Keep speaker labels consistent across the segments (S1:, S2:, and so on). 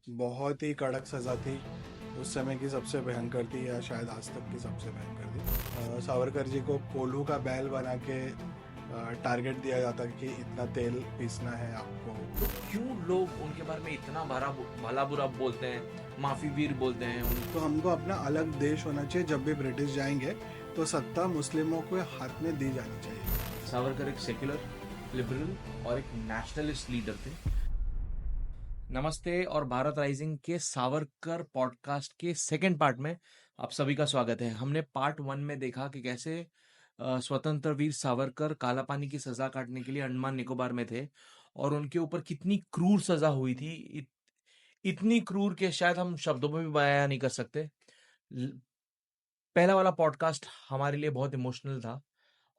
S1: बहुत ही कड़क सज़ा थी। उस समय की सबसे भयंकर थी या शायद आज तक की सबसे भयंकर थी। सावरकर जी को कोल्हू का बैल बना के टारगेट दिया जाता कि इतना तेल पीसना है आपको।
S2: तो क्यों लोग उनके बारे में इतना भला बुरा बोलते हैं, माफी वीर बोलते हैं
S1: तो हमको अपना अलग देश होना चाहिए। जब भी ब्रिटिश जाएंगे तो सत्ता मुस्लिमों के हाथ में दी जानी चाहिए।
S2: सावरकर एक सेक्युलर, लिबरल और एक नेशनलिस्ट लीडर थे। नमस्ते और भारत राइजिंग के सावरकर पॉडकास्ट के सेकंड पार्ट में आप सभी का स्वागत है। हमने पार्ट 1 में देखा कि कैसे स्वतंत्र वीर सावरकर काला पानी की सजा काटने के लिए अंडमान निकोबार में थे और उनके ऊपर कितनी क्रूर सजा हुई थी। इतनी क्रूर के शायद हम शब्दों में भी बयां नहीं कर सकते। ल- पहला वाला पॉडकास्ट हमारे लिए बहुत इमोशनल था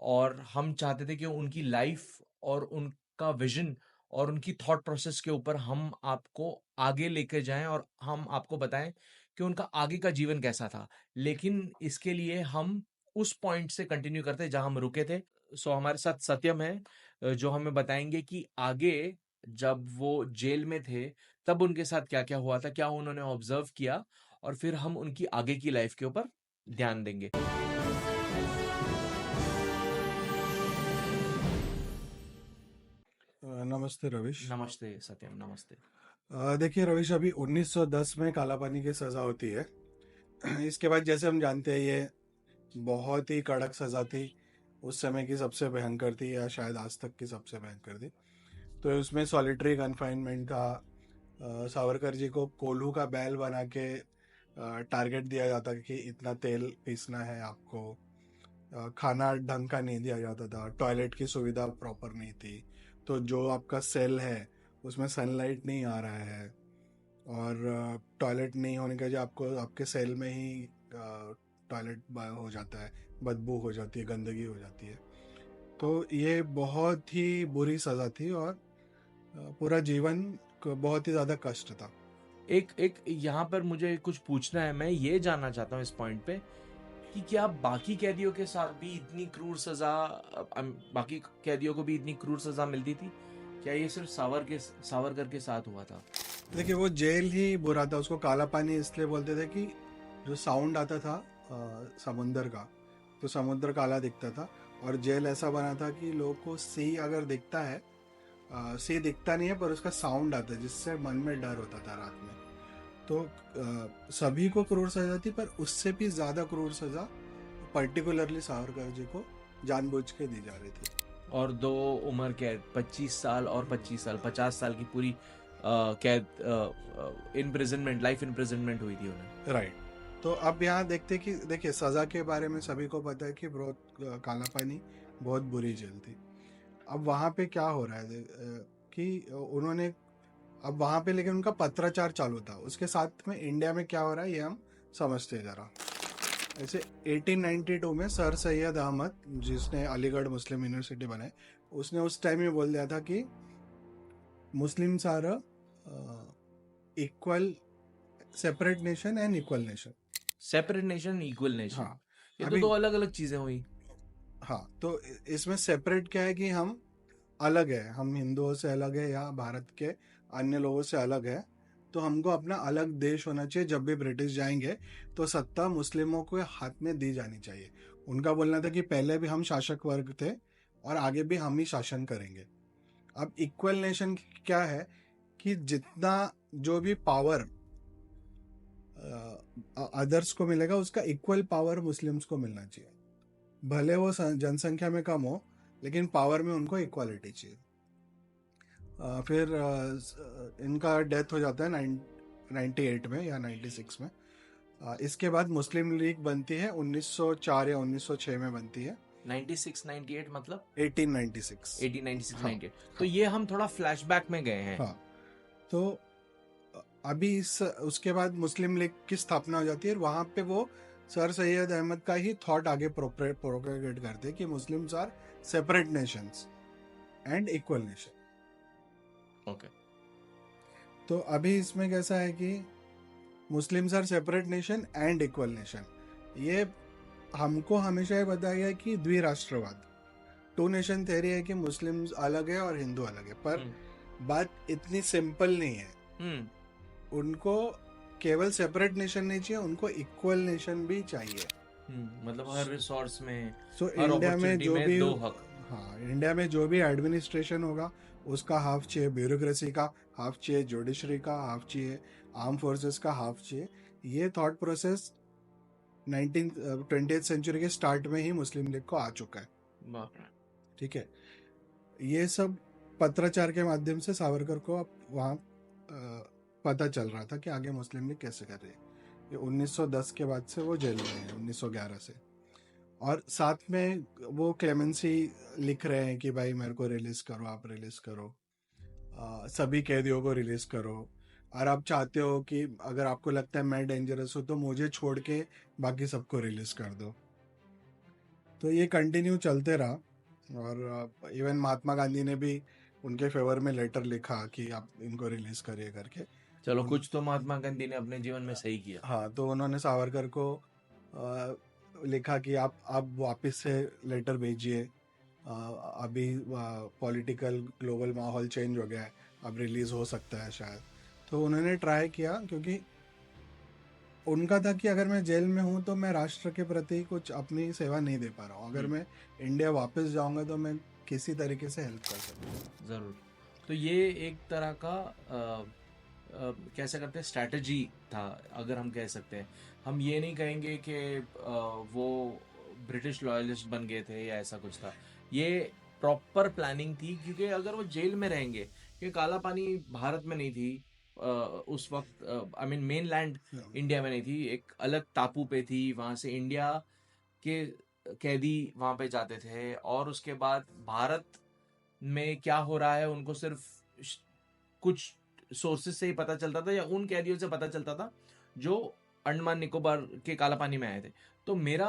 S2: और हम चाहते थे कि उनकी लाइफ और उनका विजन और उनकी थॉट प्रोसेस के ऊपर हम आपको आगे लेकर जाएं और हम आपको बताएं कि उनका आगे का जीवन कैसा था। लेकिन इसके लिए हम उस पॉइंट से कंटिन्यू करते हैं जहां हम रुके थे। सो हमारे साथ सत्यम है, जो हमें बताएंगे कि आगे जब वो जेल में थे तब उनके साथ क्या क्या हुआ था, क्या उन्होंने ऑब्जर्व किया, और फिर हम उनकी आगे की लाइफ के ऊपर ध्यान देंगे।
S1: नमस्ते रविश।
S2: नमस्ते सत्यम, नमस्ते।
S1: देखिए रविश, अभी 1910 में काला पानी की सज़ा होती है। इसके बाद जैसे हम जानते हैं ये बहुत ही कड़क सज़ा थी। उस समय की सबसे भयंकर थी या शायद आज तक की सबसे भयंकर थी। तो उसमें सॉलिटरी कन्फाइनमेंट था। सावरकर जी को कोल्हू का बैल बना के टारगेट दिया जाता कि इतना तेल पीसना है आपको। खाना ढंग का नहीं दिया जाता था, टॉयलेट की सुविधा प्रॉपर नहीं थी। तो जो आपका सेल है उसमें सनलाइट नहीं आ रहा है, और टॉयलेट नहीं होने का जो आपको आपके सेल में ही टॉयलेट हो जाता है, बदबू हो जाती है, गंदगी हो जाती है। तो ये बहुत ही बुरी सज़ा थी और पूरा जीवन को बहुत ही ज़्यादा कष्ट था।
S2: एक एक यहाँ पर मुझे कुछ पूछना है। मैं ये जानना चाहता हूँ इस पॉइंट पे कि क्या बाकी कैदियों के साथ भी इतनी क्रूर सजा, बाकी कैदियों को भी इतनी क्रूर सजा मिलती थी? क्या ये सिर्फ सावरकर के साथ हुआ था?
S1: देखिए वो जेल ही बुरा था। उसको काला पानी इसलिए बोलते थे कि जो साउंड आता था समुंदर का, तो समुद्र काला दिखता था। और जेल ऐसा बना था कि लोगों को सी अगर दिखता है, सी दिखता नहीं है पर उसका साउंड आता है, जिससे मन में डर होता था रात में। तो सभी को क्रूर सजा थी, पर उससे भी ज़्यादा क्रूर सजा पर्टिकुलरली सावरकर जी को जानबूझ के दी जा रही थी।
S2: और दो उम्र कैद, 25 साल और 25 साल, 50 साल की पूरी कैद, इम्प्रिजनमेंट, लाइफ इम्प्रिजनमेंट हुई थी उन्हें।
S1: राइट। तो अब यहाँ देखते कि देखिए सज़ा के बारे में सभी को पता है कि बहुत काला पानी बहुत बुरी जेल थी। अब वहाँ पे क्या हो रहा है कि उन्होंने अब वहाँ पे, लेकिन उनका पत्राचार चालू था। उसके साथ में इंडिया में क्या हो रहा है ये हम समझते जरा। ऐसे 1892 में सर सैयद अहमद, जिसने अलीगढ़ मुस्लिम यूनिवर्सिटी बनाई, उसने उस टाइम में बोल दिया था कि Muslims are equal, separate nation and equal nation.
S2: Separate nation, equal nation,
S1: हाँ।
S2: ये तो
S1: अभी
S2: दो अलग अलग चीजें हुई।
S1: हाँ, तो इसमें सेपरेट क्या है कि हम अलग है, हम हिंदुओं से अलग है या भारत के अन्य लोगों से अलग है। तो हमको अपना अलग देश होना चाहिए। जब भी ब्रिटिश जाएंगे तो सत्ता मुस्लिमों के हाथ में दी जानी चाहिए। उनका बोलना था कि पहले भी हम शासक वर्ग थे और आगे भी हम ही शासन करेंगे। अब इक्वल नेशन क्या है कि जितना जो भी पावर अदर्स को मिलेगा उसका इक्वल पावर मुस्लिम्स को मिलना चाहिए। भले वो जनसंख्या में कम हो, लेकिन पावर में उनको इक्वालिटी चाहिए। फिर इनका डेथ हो जाता है 98 में या 96 में। इसके बाद मुस्लिम लीग बनती है 1904 या 1906 में बनती है।
S2: 96 98 मतलब
S1: 1896।
S2: 1896
S1: हाँ
S2: 98। तो
S1: हाँ
S2: ये हम थोड़ा फ्लैशबैक में गए हैं।
S1: हाँ। तो अभी इस उसके बाद मुस्लिम लीग की स्थापना हो जाती है और वहाँ पे वो सर सैयद अहमद का ही थॉट आगे प्रोपेगेट करते हैं कि Muslims are separate nations and equal nation.
S2: Okay.
S1: तो अभी इसमें कैसा है कि Muslims are separate nation and equal nation. ये हमको हमेशा ये बताया गया है कि द्विराष्ट्रवाद, टू नेशन थ्योरी है कि मुस्लिम्स अलग है और हिंदू अलग है, पर
S2: हम्म।
S1: बात इतनी सिंपल नहीं है।
S2: हम्म।
S1: उनको केवल सेपरेट नेशन नहीं चाहिए, उनको इक्वल नेशन भी चाहिए।
S2: मतलब हर रिसोर्स में,
S1: सो
S2: हर
S1: इंडिया में
S2: अपॉर्चुनिटी
S1: जो
S2: में
S1: भी,
S2: दो हक।
S1: हाँ, इंडिया में जो भी एडमिनिस्ट्रेशन होगा उसका हाफ चाहिए, ब्यूरोक्रेसी का हाफ चाहिए, जुडिशरी का हाफ चाहिए, आर्म फोर्सेस का हाफ चाहिए। ये थॉट प्रोसेस 20th सेंचुरी के स्टार्ट में ही मुस्लिम लीग को आ चुका है।
S2: बाप रे।
S1: ठीक है, ये सब पत्राचार के माध्यम से सावरकर को अब वहाँ पता चल रहा था कि आगे मुस्लिम लीग कैसे कर रही है। ये 1910 के बाद से वो जेल में है, 1911 से। और साथ में वो क्लेमेंसी लिख रहे हैं कि भाई मेरे को रिलीज करो, आप रिलीज करो, सभी कैदियों को रिलीज करो, और आप चाहते हो कि अगर आपको लगता है मैं डेंजरस हूँ तो मुझे छोड़ के बाकी सबको रिलीज कर दो। तो ये कंटिन्यू चलते रहा, और इवन महात्मा गांधी ने भी उनके फेवर में लेटर लिखा कि आप इनको रिलीज करिए करके।
S2: चलो, कुछ तो महात्मा गांधी ने अपने जीवन में सही किया।
S1: हाँ, तो उन्होंने सावरकर को लिखा कि आप वापस से लेटर भेजिए, अभी पॉलिटिकल ग्लोबल माहौल चेंज हो गया है, अब रिलीज हो सकता है शायद। तो उन्होंने ट्राई किया, क्योंकि उनका था कि अगर मैं जेल में हूँ तो मैं राष्ट्र के प्रति कुछ अपनी सेवा नहीं दे पा रहा हूँ, अगर मैं इंडिया वापस जाऊंगा तो मैं किसी तरीके से हेल्प कर सकूँ।
S2: जरूर। तो ये एक तरह का कैसे करते हैं, स्ट्रैटेजी था, अगर हम कह सकते हैं। हम ये नहीं कहेंगे कि वो ब्रिटिश लॉयलिस्ट बन गए थे या ऐसा कुछ था। ये प्रॉपर प्लानिंग थी, क्योंकि अगर वो जेल में रहेंगे, कि काला पानी भारत में नहीं थी उस वक्त, आई मीन मेनलैंड इंडिया में नहीं थी, एक अलग टापू पे थी। वहाँ से इंडिया के कैदी वहाँ पे जाते थे, और उसके बाद भारत में क्या हो रहा है उनको सिर्फ कुछ सोर्सेस से ही पता चलता था, या उन कैदियों से पता चलता था जो अंडमान निकोबार के काला पानी में आए थे। तो मेरा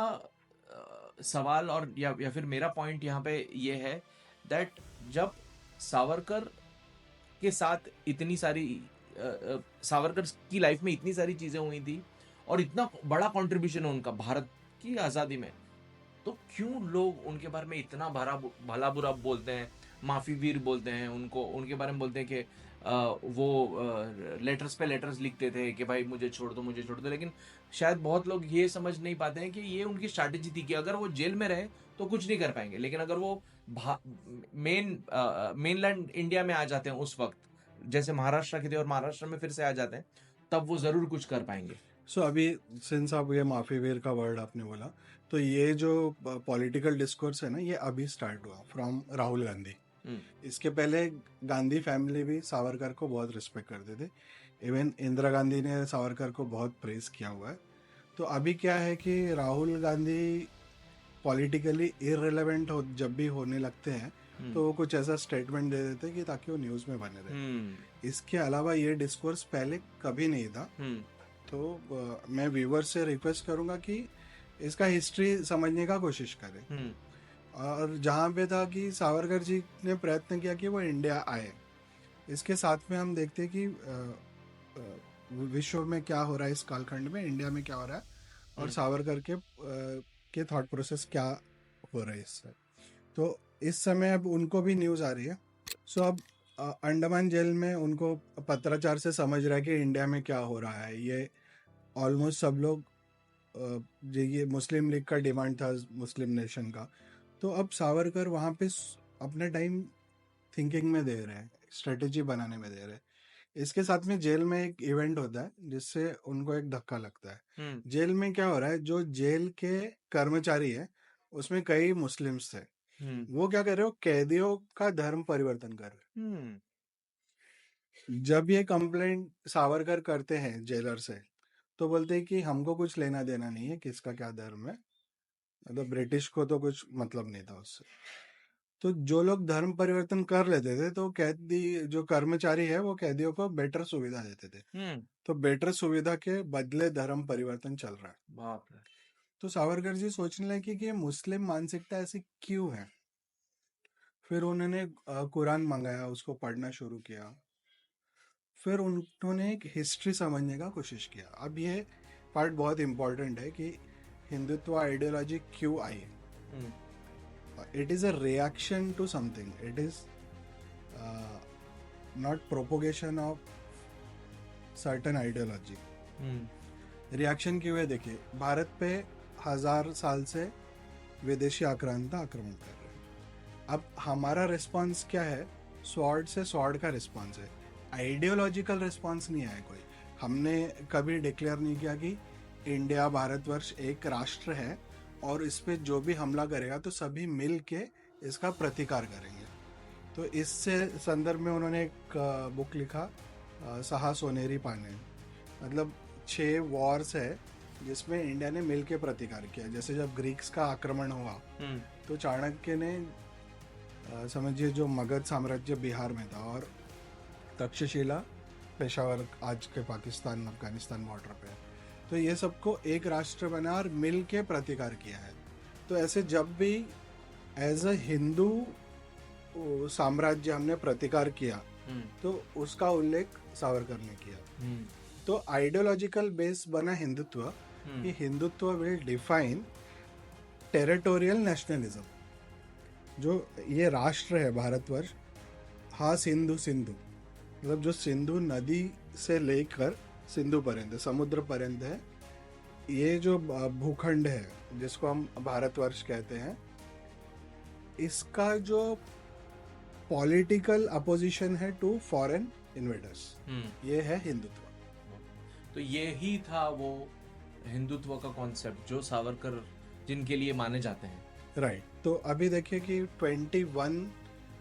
S2: सवाल और या फिर मेरा पॉइंट यहाँ पे ये है दैट जब सावरकर के साथ इतनी सारी सावरकर की लाइफ में इतनी सारी चीजें हुई थी, और इतना बड़ा कंट्रीब्यूशन है उनका भारत की आज़ादी में, तो क्यों लोग उनके बारे में इतना भला बुरा बोलते हैं, माफी वीर बोलते हैं उनको, उनके बारे में बोलते हैं कि वो लेटर्स पे लेटर्स लिखते थे कि भाई मुझे छोड़ दो, मुझे छोड़ दो। लेकिन शायद बहुत लोग ये समझ नहीं पाते हैं कि ये उनकी स्ट्रैटेजी थी कि अगर वो जेल में रहे तो कुछ नहीं कर पाएंगे, लेकिन अगर वो मेनलैंड इंडिया में आ जाते हैं उस वक्त, जैसे महाराष्ट्र के थे और महाराष्ट्र में फिर से आ जाते हैं, तब वो जरूर कुछ कर पाएंगे।
S1: सो अभी सिंस आप ये माफी वीर का वर्ड आपने बोला, तो ये जो पॉलिटिकल डिस्कोर्स है ना, ये अभी स्टार्ट हुआ फ्रॉम राहुल गांधी। इसके पहले गांधी फैमिली भी सावरकर को बहुत रिस्पेक्ट करते थे, इवन इंदिरा गांधी ने सावरकर को बहुत प्रेज किया हुआ है। तो अभी क्या है कि राहुल गांधी पॉलिटिकली इररिलेवेंट जब भी होने लगते हैं तो वो कुछ ऐसा स्टेटमेंट दे देते हैं कि ताकि वो न्यूज़ में बने रहे। इसके अलावा ये डिस्कोर्स पहले कभी नहीं था। तो मैं व्यूवर से रिक्वेस्ट करूंगा कि इसका हिस्ट्री समझने का कोशिश करें। और जहाँ पे था कि सावरकर जी ने प्रयत्न किया कि वो इंडिया आए, इसके साथ में हम देखते हैं कि विश्व में क्या हो रहा है, इस कालखंड में इंडिया में क्या हो रहा है, और सावरकर के थॉट प्रोसेस क्या हो रहा है इससे। तो इस समय अब उनको भी न्यूज़ आ रही है। सो अब अंडमान जेल में उनको पत्राचार से समझ रहा है कि इंडिया में क्या हो रहा है। ये ऑलमोस्ट सब लोग, ये मुस्लिम लीग का डिमांड था, मुस्लिम नेशन का। तो अब सावरकर वहाँ पे अपना टाइम थिंकिंग में दे रहे हैं, स्ट्रेटेजी बनाने में दे रहे हैं। इसके साथ में जेल में एक इवेंट होता है जिससे उनको एक धक्का लगता है। जेल में क्या हो रहा है, जो जेल के कर्मचारी है उसमें कई मुस्लिम्स थे। वो क्या कर रहे हो, कैदियों का धर्म परिवर्तन कर रहे। जब ये कंप्लेंट सावरकर करते हैं जेलर से, तो बोलते हैं कि हमको कुछ लेना देना नहीं है किसका क्या धर्म है, मतलब ब्रिटिश को तो कुछ मतलब नहीं था उससे। तो जो लोग धर्म परिवर्तन कर लेते थे तो कैदी, जो कर्मचारी है, वो कैदियों को बेटर सुविधा देते थे। तो बेटर सुविधा के बदले धर्म परिवर्तन चल रहा है।
S2: बाप रे।
S1: तो सावरकर जी सोचने लगे कि ये मुस्लिम मानसिकता ऐसी क्यों है। फिर उन्होंने कुरान मंगाया, उसको पढ़ना शुरू किया। फिर उन्होंने एक हिस्ट्री समझने का कोशिश किया। अब ये पार्ट बहुत इंपॉर्टेंट है कि हिंदुत्व आइडियोलॉजी क्यों आई। It is a reaction to something, it is not propagation of certain ideology.
S2: Hmm
S1: reaction क्यों है देखिए, भारत पे 1000 साल से विदेशी आक्रांता आक्रमण कर रहे हैं। अब हमारा रिस्पांस क्या है? स्वॉर्ड से स्वॉर्ड का रिस्पांस है, आइडियोलॉजिकल रिस्पांस नहीं है कोई। हमने कभी डिक्लेयर नहीं किया कि इंडिया भारतवर्ष एक राष्ट्र है और इस पे जो भी हमला करेगा तो सभी मिल के इसका प्रतिकार करेंगे। तो इससे संदर्भ में उन्होंने एक बुक लिखा, सहा सोनेरी पाने, मतलब 6 वॉर्स है जिसमें इंडिया ने मिल के प्रतिकार किया। जैसे जब ग्रीक्स का आक्रमण हुआ तो चाणक्य ने समझिए जो मगध साम्राज्य बिहार में था और तक्षशिला पेशावर आज के पाकिस्तान अफगानिस्तान बॉर्डर पे है, तो ये सबको एक राष्ट्र बना और मिल के प्रतिकार किया है। तो ऐसे जब भी एज अ हिंदू साम्राज्य हमने प्रतिकार किया तो उसका उल्लेख सावरकर ने किया। तो आइडियोलॉजिकल बेस बना हिंदुत्व कि Hindutva will define territorial nationalism. जो ये राष्ट्र है भारतवर्ष, हा सिंधु सिंधु, मतलब जो सिंधु नदी से लेकर सिंधु पर्यंत समुद्र पर्यंत है, ये जो भूखंड है जिसको हम भारतवर्ष कहते हैं, इसका जो पॉलिटिकल अपोजिशन है टू फॉरेन इन्वेडर्स, ये है हिंदुत्व।
S2: तो ये ही था वो हिंदुत्व का कॉन्सेप्ट जो सावरकर जिनके लिए माने जाते हैं।
S1: राइट। तो अभी देखिए कि 21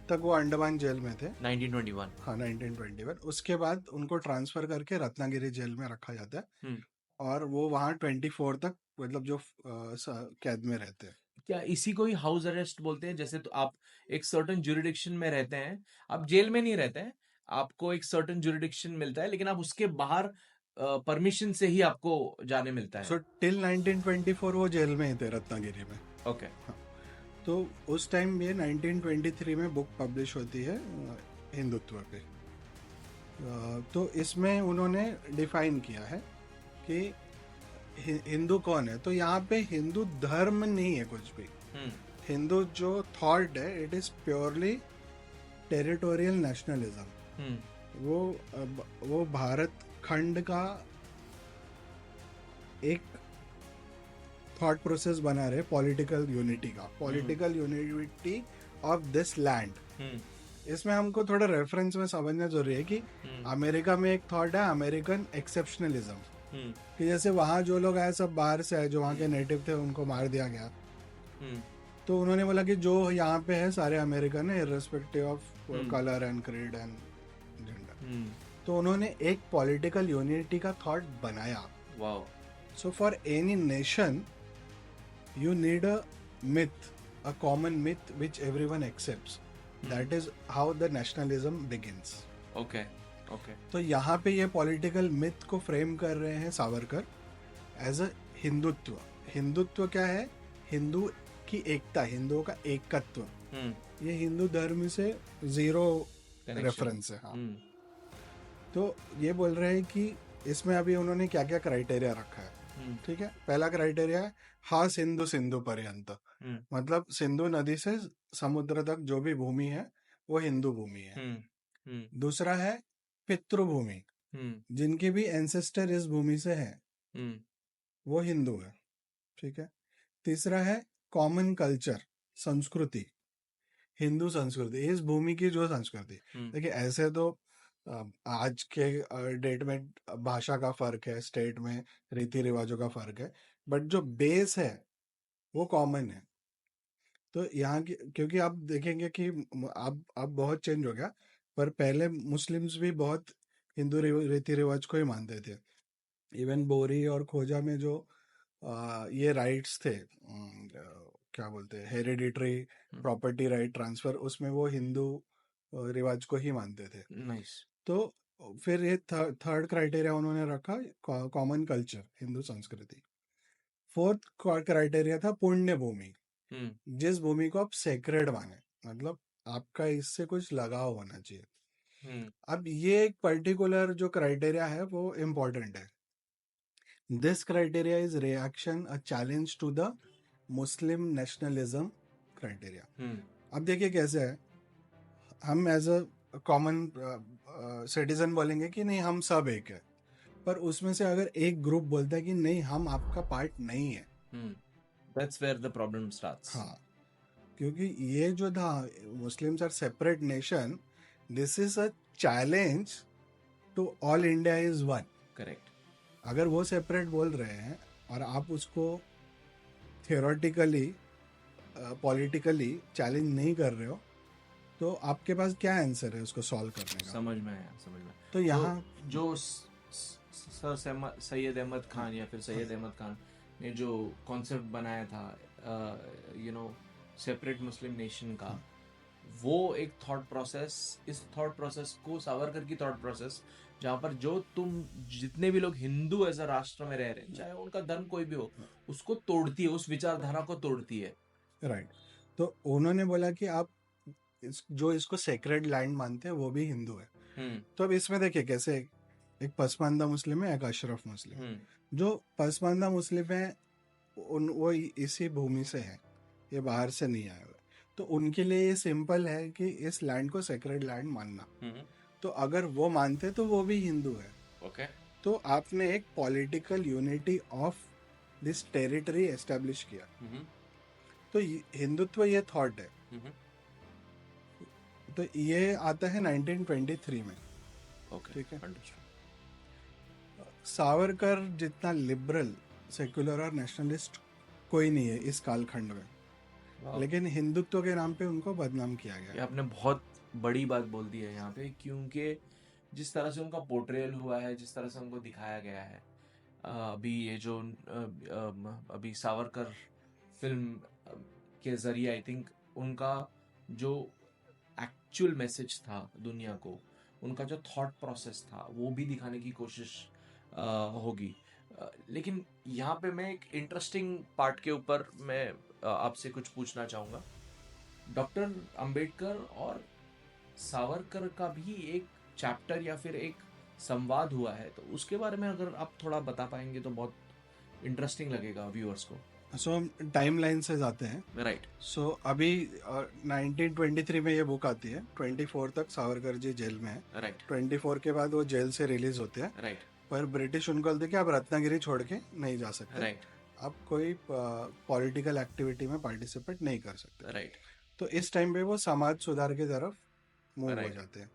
S1: तक वो अंडमान जेल में थे,
S2: 1921।
S1: हाँ 1921। उसके बाद उनको ट्रांसफर करके रत्नागिरी जेल में रखा जाता है और वो वहाँ 24 तक मतलब जो कैद में रहते हैं।
S2: क्या इसी को ही हाउस अरेस्ट बोलते हैं? जैसे तो आप एक सर्टेन ज्यूरिडिक्शन में रहते हैं, आप जेल में नहीं रहते हैं, आपको एक सर्टेन ज्यूरिडिक्शन मिलता है, लेकिन आप उसके बाहर परमिशन से ही आपको जाने मिलता है।
S1: सो टिल 1924 वो जेल में ही थे रत्नागिरी में।
S2: ओके।
S1: तो उस टाइम ये 1923 में बुक पब्लिश होती है हिंदुत्व पे। तो इसमें उन्होंने डिफाइन किया है कि हिंदू कौन है। तो यहाँ पे हिंदू धर्म नहीं है कुछ भी। हिंदू जो थॉट है it is purely territorial nationalism. वो भारत खंड का एक थॉट प्रोसेस बना रहे पॉलिटिकल यूनिटी का, political unity of this land. इसमें हमको थोड़ा रेफरेंस में समझना जरूरी है कि अमेरिका में एक थॉट है अमेरिकन एक्सेप्शनलिज्म, कि जैसे वहाँ जो लोग आए सब बाहर से आए, जो वहाँ के नेटिव थे उनको मार दिया गया। तो उन्होंने बोला कि जो यहाँ पे है सारे अमेरिकन है irrespective of colour and creed and gender. तो उन्होंने एक पॉलिटिकल यूनिटी का थॉट बनाया।
S2: Wow.
S1: So for any nation you need a myth, a common myth which everyone accepts. That is how the nationalism begins.
S2: Okay.
S1: तो यहाँ पे ये political myth को फ्रेम कर रहे हैं सावरकर एज अ हिंदुत्व। हिंदुत्व क्या है? हिंदू की एकता, हिंदुओं का एकत्व। ये हिंदू धर्म से जीरो रेफरेंस है। हाँ। तो ये बोल रहे हैं कि इसमें अभी उन्होंने क्या क्या क्राइटेरिया रखा है। ठीक है, पहला क्राइटेरिया है हा सिंधु सिंधु पर्यंत, मतलब सिंधु नदी से समुद्र तक जो भी भूमि है वो हिंदू भूमि है। दूसरा है पितृभूमि, जिनके भी एंसेस्टर इस भूमि से है वो हिंदू है। ठीक है। तीसरा है कॉमन कल्चर, संस्कृति, हिंदू संस्कृति, इस भूमि की जो संस्कृति। देखिए ऐसे तो आज के डेट में भाषा का फर्क है, स्टेट में रीति रिवाजों का फर्क है, बट जो बेस है वो कॉमन है। तो यहाँ की, क्योंकि आप देखेंगे कि अब बहुत चेंज हो गया, पर पहले मुस्लिम्स भी बहुत हिंदू रीति रिवाज को ही मानते थे। इवन बोरी और खोजा में जो ये राइट्स थे, क्या बोलते हैं, हेरिडिटरी प्रॉपर्टी राइट ट्रांसफर, उसमें वो हिंदू रिवाज को ही मानते थे।
S2: नाइस।
S1: तो फिर ये थर्ड क्राइटेरिया उन्होंने रखा कॉमन कल्चर, हिंदू संस्कृति। फोर्थ क्राइटेरिया था पुण्य भूमि, जिस भूमि को आप सेक्रेड माने, मतलब आपका इससे कुछ लगाव होना चाहिए। अब ये एक पर्टिकुलर जो क्राइटेरिया है वो इम्पोर्टेंट है। This criteria is reaction a challenge to the Muslim nationalism criteria. अब देखिए कैसे है, हम एज अ कॉमन सिटीजन बोलेंगे कि नहीं हम सब एक है, पर उसमें से अगर एक ग्रुप बोलता है कि नहीं हम आपका पार्ट नहीं है,
S2: That's where the problem starts.
S1: हाँ, क्योंकि ये जो था Muslims are separate nation, this is a challenge to all India is one.
S2: Correct.
S1: अगर वो सेपरेट बोल रहे हैं और आप उसको थियोरेटिकली पॉलिटिकली चैलेंज नहीं कर रहे हो, तो आपके पास क्या आंसर है उसको सॉल्व करने का?
S2: समझ में आया, समझ में.
S1: तो यहाँ
S2: जो सर सैयद अहमद खान या फिर सैयद अहमद खान ने जो कॉन्सेप्ट बनाया था सेपरेट मुस्लिम नेशन का, वो एक थॉट प्रोसेस, इस थॉट प्रोसेस को सावरकर की थॉट प्रोसेस, जहाँ पर जो तुम जितने भी लोग हिंदू एज अ राष्ट्र में रह रहे हैं, चाहे उनका धर्म कोई भी हो, उसको तोड़ती है, उस विचारधारा को तोड़ती है.
S1: राइट. तो उन्होंने बोला कि आप जो इसको सेक्रेड लैंड मानते हैं वो भी हिंदू है. तो अब इसमें देखिए कैसे एक पसमानदा मुस्लिम है, एक अशरफ मुस्लिम. जो पसमानदा मुस्लिम है वो इसी भूमि से है, ये बाहर से नहीं आए हुए. तो उनके लिए ये सिंपल है कि इस लैंड को सेक्रेड लैंड मानना. तो अगर वो मानते तो वो भी हिंदू है.
S2: ओके.
S1: तो आपने एक political unity of this territory establish किया. तो हिंदुत्व ये थॉट है. तो ये आता है 1923 में.
S2: ओके,
S1: ठीक है.
S2: अंडरस्टूड.
S1: सावरकर जितना लिबरल, सेक्युलर और नेशनलिस्ट कोई नहीं है इस कालखंड में, लेकिन हिंदुत्व के नाम पे उनको बदनाम किया गया.
S2: ये आपने बहुत बड़ी बात बोल दी है यहाँ पे, क्योंकि जिस तरह से उनका पोर्ट्रेयल हुआ है, जिस तरह से उनको दिखाया गया है, अभी ये जो अभी सावरकर फिल्म के जरिए, आई थिंक उनका जो एक्चुअल मैसेज था दुनिया को, उनका जो थॉट प्रोसेस था, वो भी दिखाने की कोशिश होगी. लेकिन यहाँ पे मैं एक इंटरेस्टिंग पार्ट के ऊपर मैं आपसे कुछ पूछना चाहूँगा. डॉक्टर अंबेडकर और सावरकर का भी एक चैप्टर या फिर एक संवाद हुआ है, तो उसके बारे में अगर आप थोड़ा बता पाएंगे तो बहुत इंटरेस्टिंग लगेगा व्यूअर्स को.
S1: सो हम टाइम लाइन से जाते हैं.
S2: राइट.
S1: सो अभी 1923 में ये बुक आती है. 24 तक सावरकर जी जेल में है.
S2: राइट.
S1: 24 के बाद वो जेल से रिलीज होते हैं.
S2: राइट.
S1: पर ब्रिटिश उनको बोलते कि आप रत्नागिरी छोड़ के नहीं जा सकते.
S2: राइट.
S1: आप कोई पॉलिटिकल एक्टिविटी में पार्टिसिपेट नहीं कर सकते.
S2: राइट.
S1: तो इस टाइम पे वो समाज सुधार की तरफ मूव हो जाते हैं.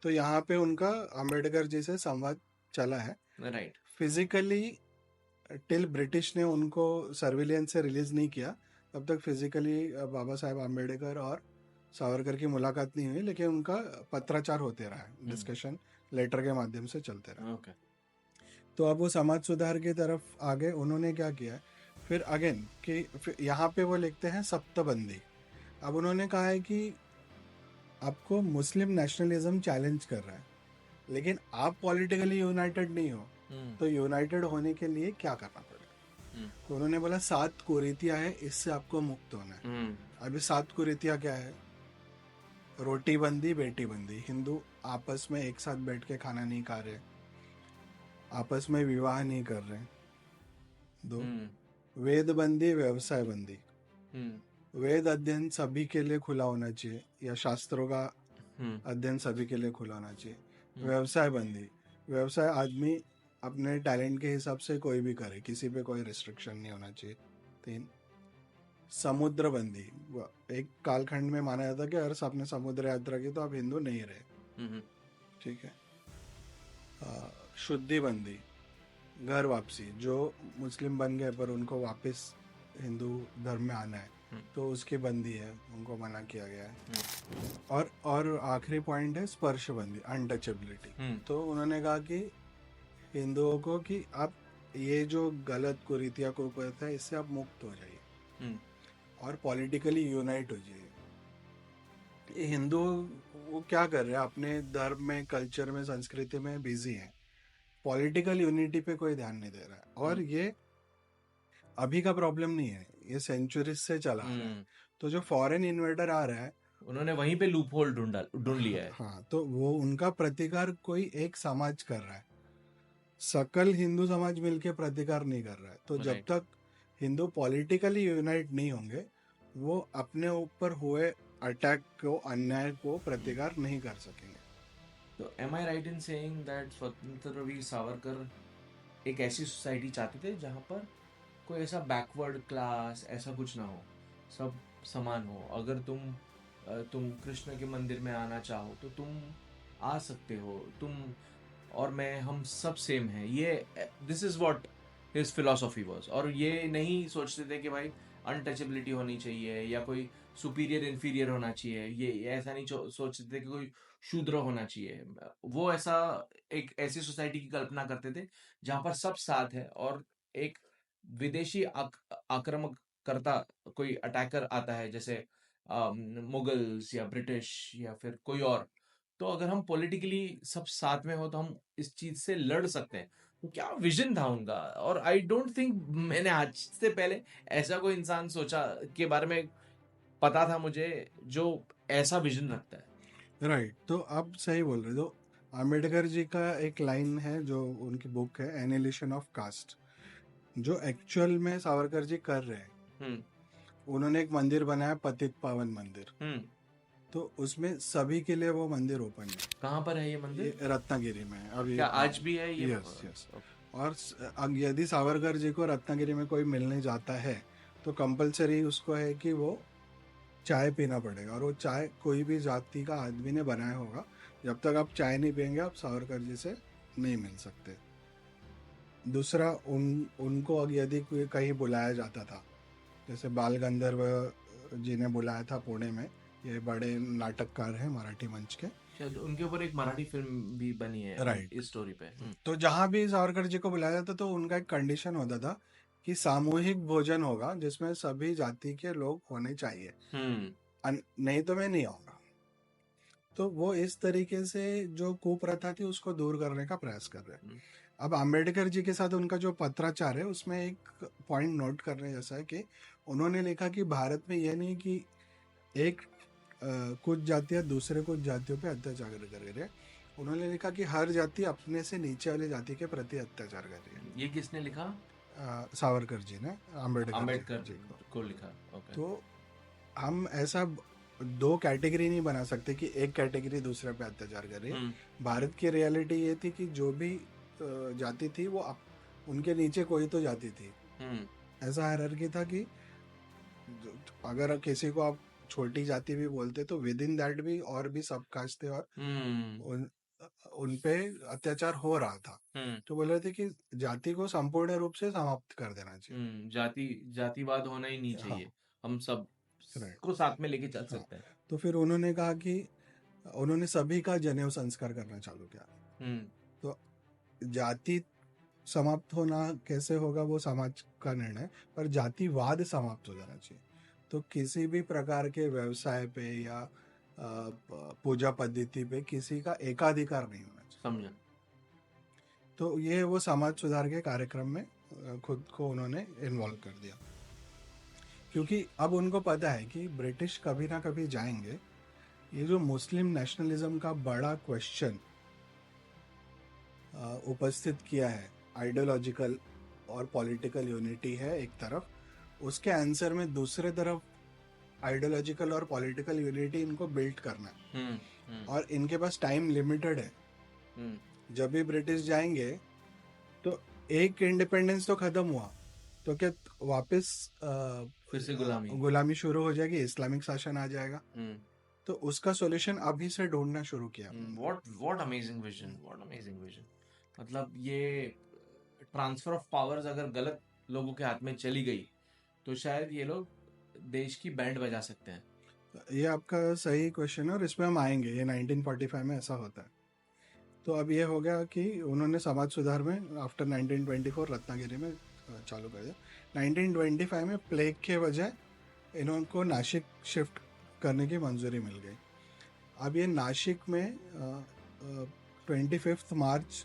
S1: तो यहाँ पे उनका अंबेडकर जी से संवाद चला है.
S2: राइट.
S1: फिजिकली टिल ब्रिटिश ने उनको सर्विलियंस से रिलीज नहीं किया, तब तक फिजिकली बाबा साहेब अंबेडकर और सावरकर की मुलाकात नहीं हुई, लेकिन उनका पत्राचार होते रहा, डिस्कशन लेटर के माध्यम से चलते रहा.
S2: ओके.
S1: तो अब वो समाज सुधार की तरफ आगे उन्होंने क्या किया, फिर अगेन कि यहाँ पे वो लिखते हैं सप्तबंदी. अब उन्होंने कहा है कि आपको मुस्लिम नेशनलिज्म चैलेंज कर रहा है, लेकिन आप पॉलिटिकली यूनाइटेड नहीं हो, तो यूनाइटेड होने के लिए क्या करना पड़ेगा. तो उन्होंने बोला 7 कुरीतियां है, इससे आपको मुक्त होना है. अभी 7 कुरीतियां क्या है? रोटी बंदी, बेटी बंदी, हिंदू आपस में एक साथ बैठ के खाना नहीं खा रहे, आपस में विवाह नहीं कर रहे. 2 वेद बंदी, व्यवसाय बंदी. वेद अध्ययन सभी के लिए खुला होना चाहिए, या शास्त्रों का अध्ययन सभी के लिए खुला होना चाहिए. व्यवसाय बंदी, व्यवसाय आदमी अपने टैलेंट के हिसाब से कोई भी करे, किसी पे कोई रिस्ट्रिक्शन नहीं होना चाहिए. 3 समुद्र बंदी, एक कालखंड में माना जाता कि अगर आपने समुद्र यात्रा की तो आप हिंदू नहीं रहे. ठीक है. शुद्धि बंदी, घर वापसी, जो मुस्लिम बन गए पर उनको वापस हिंदू धर्म में आना है, तो उसकी बंदी है, उनको मना किया गया है. और आखिरी पॉइंट है स्पर्शबंदी, अनटचेबिलिटी. तो उन्होंने कहा कि हिंदुओं को कि आप ये जो गलत कुरीतियां को करता है, इससे आप मुक्त हो जाइए और पॉलिटिकली यूनाइट हो जाइए. ये हिंदू वो क्या कर रहे हैं, अपने धर्म में, कल्चर में, संस्कृति में बिजी हैं, पॉलिटिकल यूनिटी पे कोई ध्यान नहीं दे रहा है. और ये अभी का प्रॉब्लम नहीं है, ये सेंचुरीज से चला आ रहा है. तो जो फॉरेन इन्वेडर आ रहा है,
S2: उन्होंने वहीं पे लूप होल ढूंढ लिया है.
S1: हाँ, तो वो उनका प्रतिकार कोई एक समाज कर रहा है, सकल हिंदू समाज मिलके प्रतिकार नहीं कर रहा है. तो जब तक हिंदू पॉलिटिकली यूनाइट नहीं होंगे, वो अपने ऊपर हुए अटैक को, अन्याय को प्रतिकार नहीं कर सकेंगे.
S2: तो am I right in saying that स्वतंत्र वीर सावरकर एक ऐसी सोसाइटी चाहते थे जहाँ पर कोई ऐसा बैकवर्ड क्लास ऐसा कुछ ना हो, सब समान हो। अगर तुम कृष्ण के मंदिर में आना चाहो तो तुम आ सकते हो, तुम और मैं, हम सब सेम हैं। ये this is what his philosophy was. और ये नहीं सोचते थे कि भाई अनटचेबिलिटी होनी चाहिए या कोई सुपीरियर इन्फीरियर होना चाहिए, ये ऐसा नहीं सोचते थे कि कोई शूद्र होना चाहिए। वो ऐसा एक ऐसी सोसाइटी की कल्पना करते थे जहाँ पर सब साथ है, और एक विदेशी आक्रामकर्ता, कोई अटैकर आता है, जैसे मुगल्स या ब्रिटिश या फिर कोई और, तो अगर हम पॉलिटिकली सब साथ में हो तो हम इस चीज से लड़ सकते हैं। तो क्या विजन था उनका! और आई डोंट थिंक मैंने आज से पहले ऐसा कोई इंसान सोचा के बारे में पता था मुझे जो ऐसा विजन रखता है।
S1: राइट, तो आप सही बोल रहे हो। तो अम्बेडकर जी का एक लाइन है जो उनकी बुक है एनिहिलेशन ऑफ कास्ट, जो एक्चुअल में सावरकर जी कर रहे हैं।
S2: हम्म।
S1: उन्होंने एक मंदिर बनाया, पतित पावन मंदिर।
S2: हम्म।
S1: तो उसमें सभी के लिए वो मंदिर ओपन है।
S2: कहाँ पर है ये
S1: ये
S2: मंदिर?
S1: रत्नागिरी में है अभी।
S2: क्या आज भी है ये?
S1: Yes yes. और यदि सावरकर जी को रत्नागिरी में कोई मिलने जाता है तो कंपलसरी उसको है कि वो चाय पीना पड़ेगा, और वो चाय कोई भी जाति का आदमी ने बनाया होगा। जब तक आप चाय नहीं पियेंगे आप सावरकर जी से नहीं मिल सकते। दूसरा, उनको यदि कहीं बुलाया जाता था, जैसे बाल गंधर्व जी ने बुलाया था पुणे में, ये बड़े नाटककार हैं मराठी मंच के।
S2: शायद उनके ऊपर एक मराठी फिल्म भी बनी है
S1: राइट।
S2: इस स्टोरी पे।
S1: तो जहाँ भी सावरकर जी को बुलाया जाता तो उनका एक कंडीशन होता था कि सामूहिक भोजन होगा जिसमें सभी जाति के लोग होने चाहिए, नहीं तो मैं नहीं आऊंगा। तो वो इस तरीके से जो कुप्रथा थी उसको दूर करने का प्रयास कर रहे हैं। अब अंबेडकर जी के साथ उनका जो पत्राचार है उसमें एक पॉइंट नोट करने जैसा है कि उन्होंने लिखा कि भारत में यह नहीं कि एक कुछ जातियां दूसरे कुछ जातियों पे अत्याचार कर रही है। उन्होंने लिखा कि हर जाति अपने से नीचे वाली जाति के प्रति अत्याचार कर रही है।
S2: ये किसने लिखा?
S1: सावरकर जी ने
S2: अम्बेडकर
S1: जी
S2: को लिखा। ओके।
S1: तो हम ऐसा दो कैटेगरी नहीं बना सकते कि एक कैटेगरी दूसरे पे अत्याचार कर रही है। भारत की रियलिटी ये थी कि जो भी जाति थी वो उनके नीचे कोई तो जाति थी। ऐसा हायरार्की था कि अगर किसी को आप छोटी जाति भी बोलते तो विद इन दैट भी और भी सब कास्ट थे, और उन पे अत्याचार हो रहा था। तो बोल रहे थे कि जाति को संपूर्ण रूप से समाप्त कर देना चाहिए।
S2: जातिवाद होना ही नहीं
S1: हाँ,
S2: चाहिए। हम सब
S1: राइट।
S2: को साथ में लेके चल
S1: हाँ,
S2: सकते हैं।
S1: तो फिर उन्होंने कहा कि उन्होंने सभी का जनेऊ संस्कार करना चालू किया। तो जाति समाप्त होना कैसे होगा वो समाज का निर्णय, पर जातिवाद समाप्त हो जाना चाहिए। तो किसी भी प्रकार के व्यवसाय पे या पूजा पद्धति पे किसी का एकाधिकार नहीं होना चाहिए।
S2: समझा।
S1: तो ये वो समाज सुधार के कार्यक्रम में खुद को उन्होंने इन्वॉल्व कर दिया, क्योंकि अब उनको पता है कि ब्रिटिश कभी ना कभी जाएंगे। ये जो मुस्लिम नेशनलिज्म का बड़ा क्वेश्चन उपस्थित किया है, आइडियोलॉजिकल और पॉलिटिकल यूनिटी है एक तरफ, उसके आंसर में दूसरे तरफ आइडियोलॉजिकल और पॉलिटिकल यूनिटी इनको बिल्ड करना है। और इनके पास टाइम लिमिटेड है। जब भी ब्रिटिश जाएंगे तो एक इंडिपेंडेंस तो खत्म हुआ तो क्या वापस
S2: फिर से
S1: गुलामी शुरू हो जाएगी, इस्लामिक शासन आ जाएगा। तो उसका सॉल्यूशन अभी से ढूंढना शुरू किया।
S2: What amazing vision, what amazing vision. मतलब ये ट्रांसफर ऑफ पावर्स अगर गलत लोगों के हाथ में चली गई तो शायद ये लोग देश की बैंड बजा सकते हैं।
S1: ये आपका सही क्वेश्चन है और इसमें हम आएंगे। ये 1945 में ऐसा होता है। तो अब ये हो गया कि उन्होंने समाज सुधार में आफ्टर 1924 रत्नागिरी में चालू कर दिया। 1925 में प्लेग के वजह इनको नासिक शिफ्ट करने की मंजूरी मिल गई। अब ये नासिक में 25 मार्च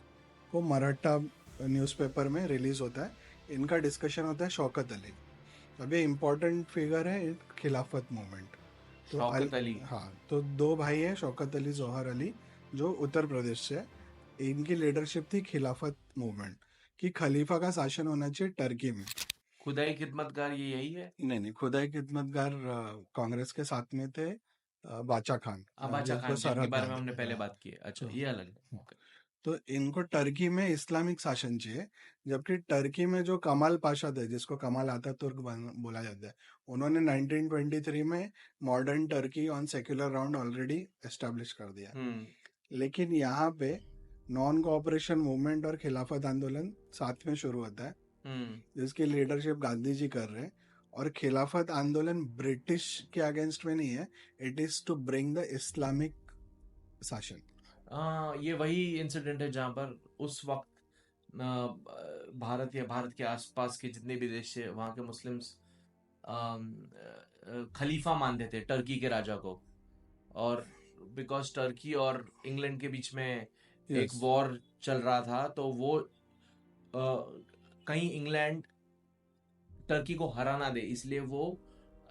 S1: को मराठा न्यूज़पेपर में रिलीज होता है। इनका डिस्कशन होता है शौकत अली। अब ये इम्पोर्टेंट फिगर है खिलाफत मूवमेंट। तो
S2: शौकत अली,
S1: हाँ, तो दो भाई हैं शौकत अली, जौहर अली, जो उत्तर प्रदेश से है। इनकी लीडरशिप थी खिलाफत मूवमेंट कि खलीफा का शासन होना चाहिए टर्की में।
S2: खुदाई खिदमतगार ये यही है?
S1: नहीं, खुदाई खिदमतगार कांग्रेस के साथ में थे बाचा खान,
S2: बाचा खान, जिनके
S1: सरहद
S2: बारे में हमने पहले बात की है। अच्छा, ये अलग है।
S1: तो इनको टर्की में इस्लामिक शासन चाहिए, जबकि टर्की में जो कमाल पाशा थे, जिसको कमाल आतातुर्क बोला जाता है, उन्होंने 1923 में modern Turkey on secular ground already establish कर दिया। लेकिन यहाँ पे नॉन कोऑपरेशन मूवमेंट और खिलाफत आंदोलन साथ में शुरू होता है, जिसकी लीडरशिप गांधी जी कर रहे हैं। और खिलाफत आंदोलन ब्रिटिश के अगेंस्ट में नहीं है, it is to bring the Islamic शासन।
S2: ये वही इंसिडेंट है जहाँ पर उस वक्त भारत या भारत के आसपास के जितने भी देश थे वहाँ के मुस्लिम्स खलीफा मानते थे टर्की के राजा को, और बिकॉज टर्की और इंग्लैंड के बीच में एक
S1: Yes.
S2: वॉर चल रहा था, तो वो कहीं इंग्लैंड टर्की को हरा ना दे, इसलिए वो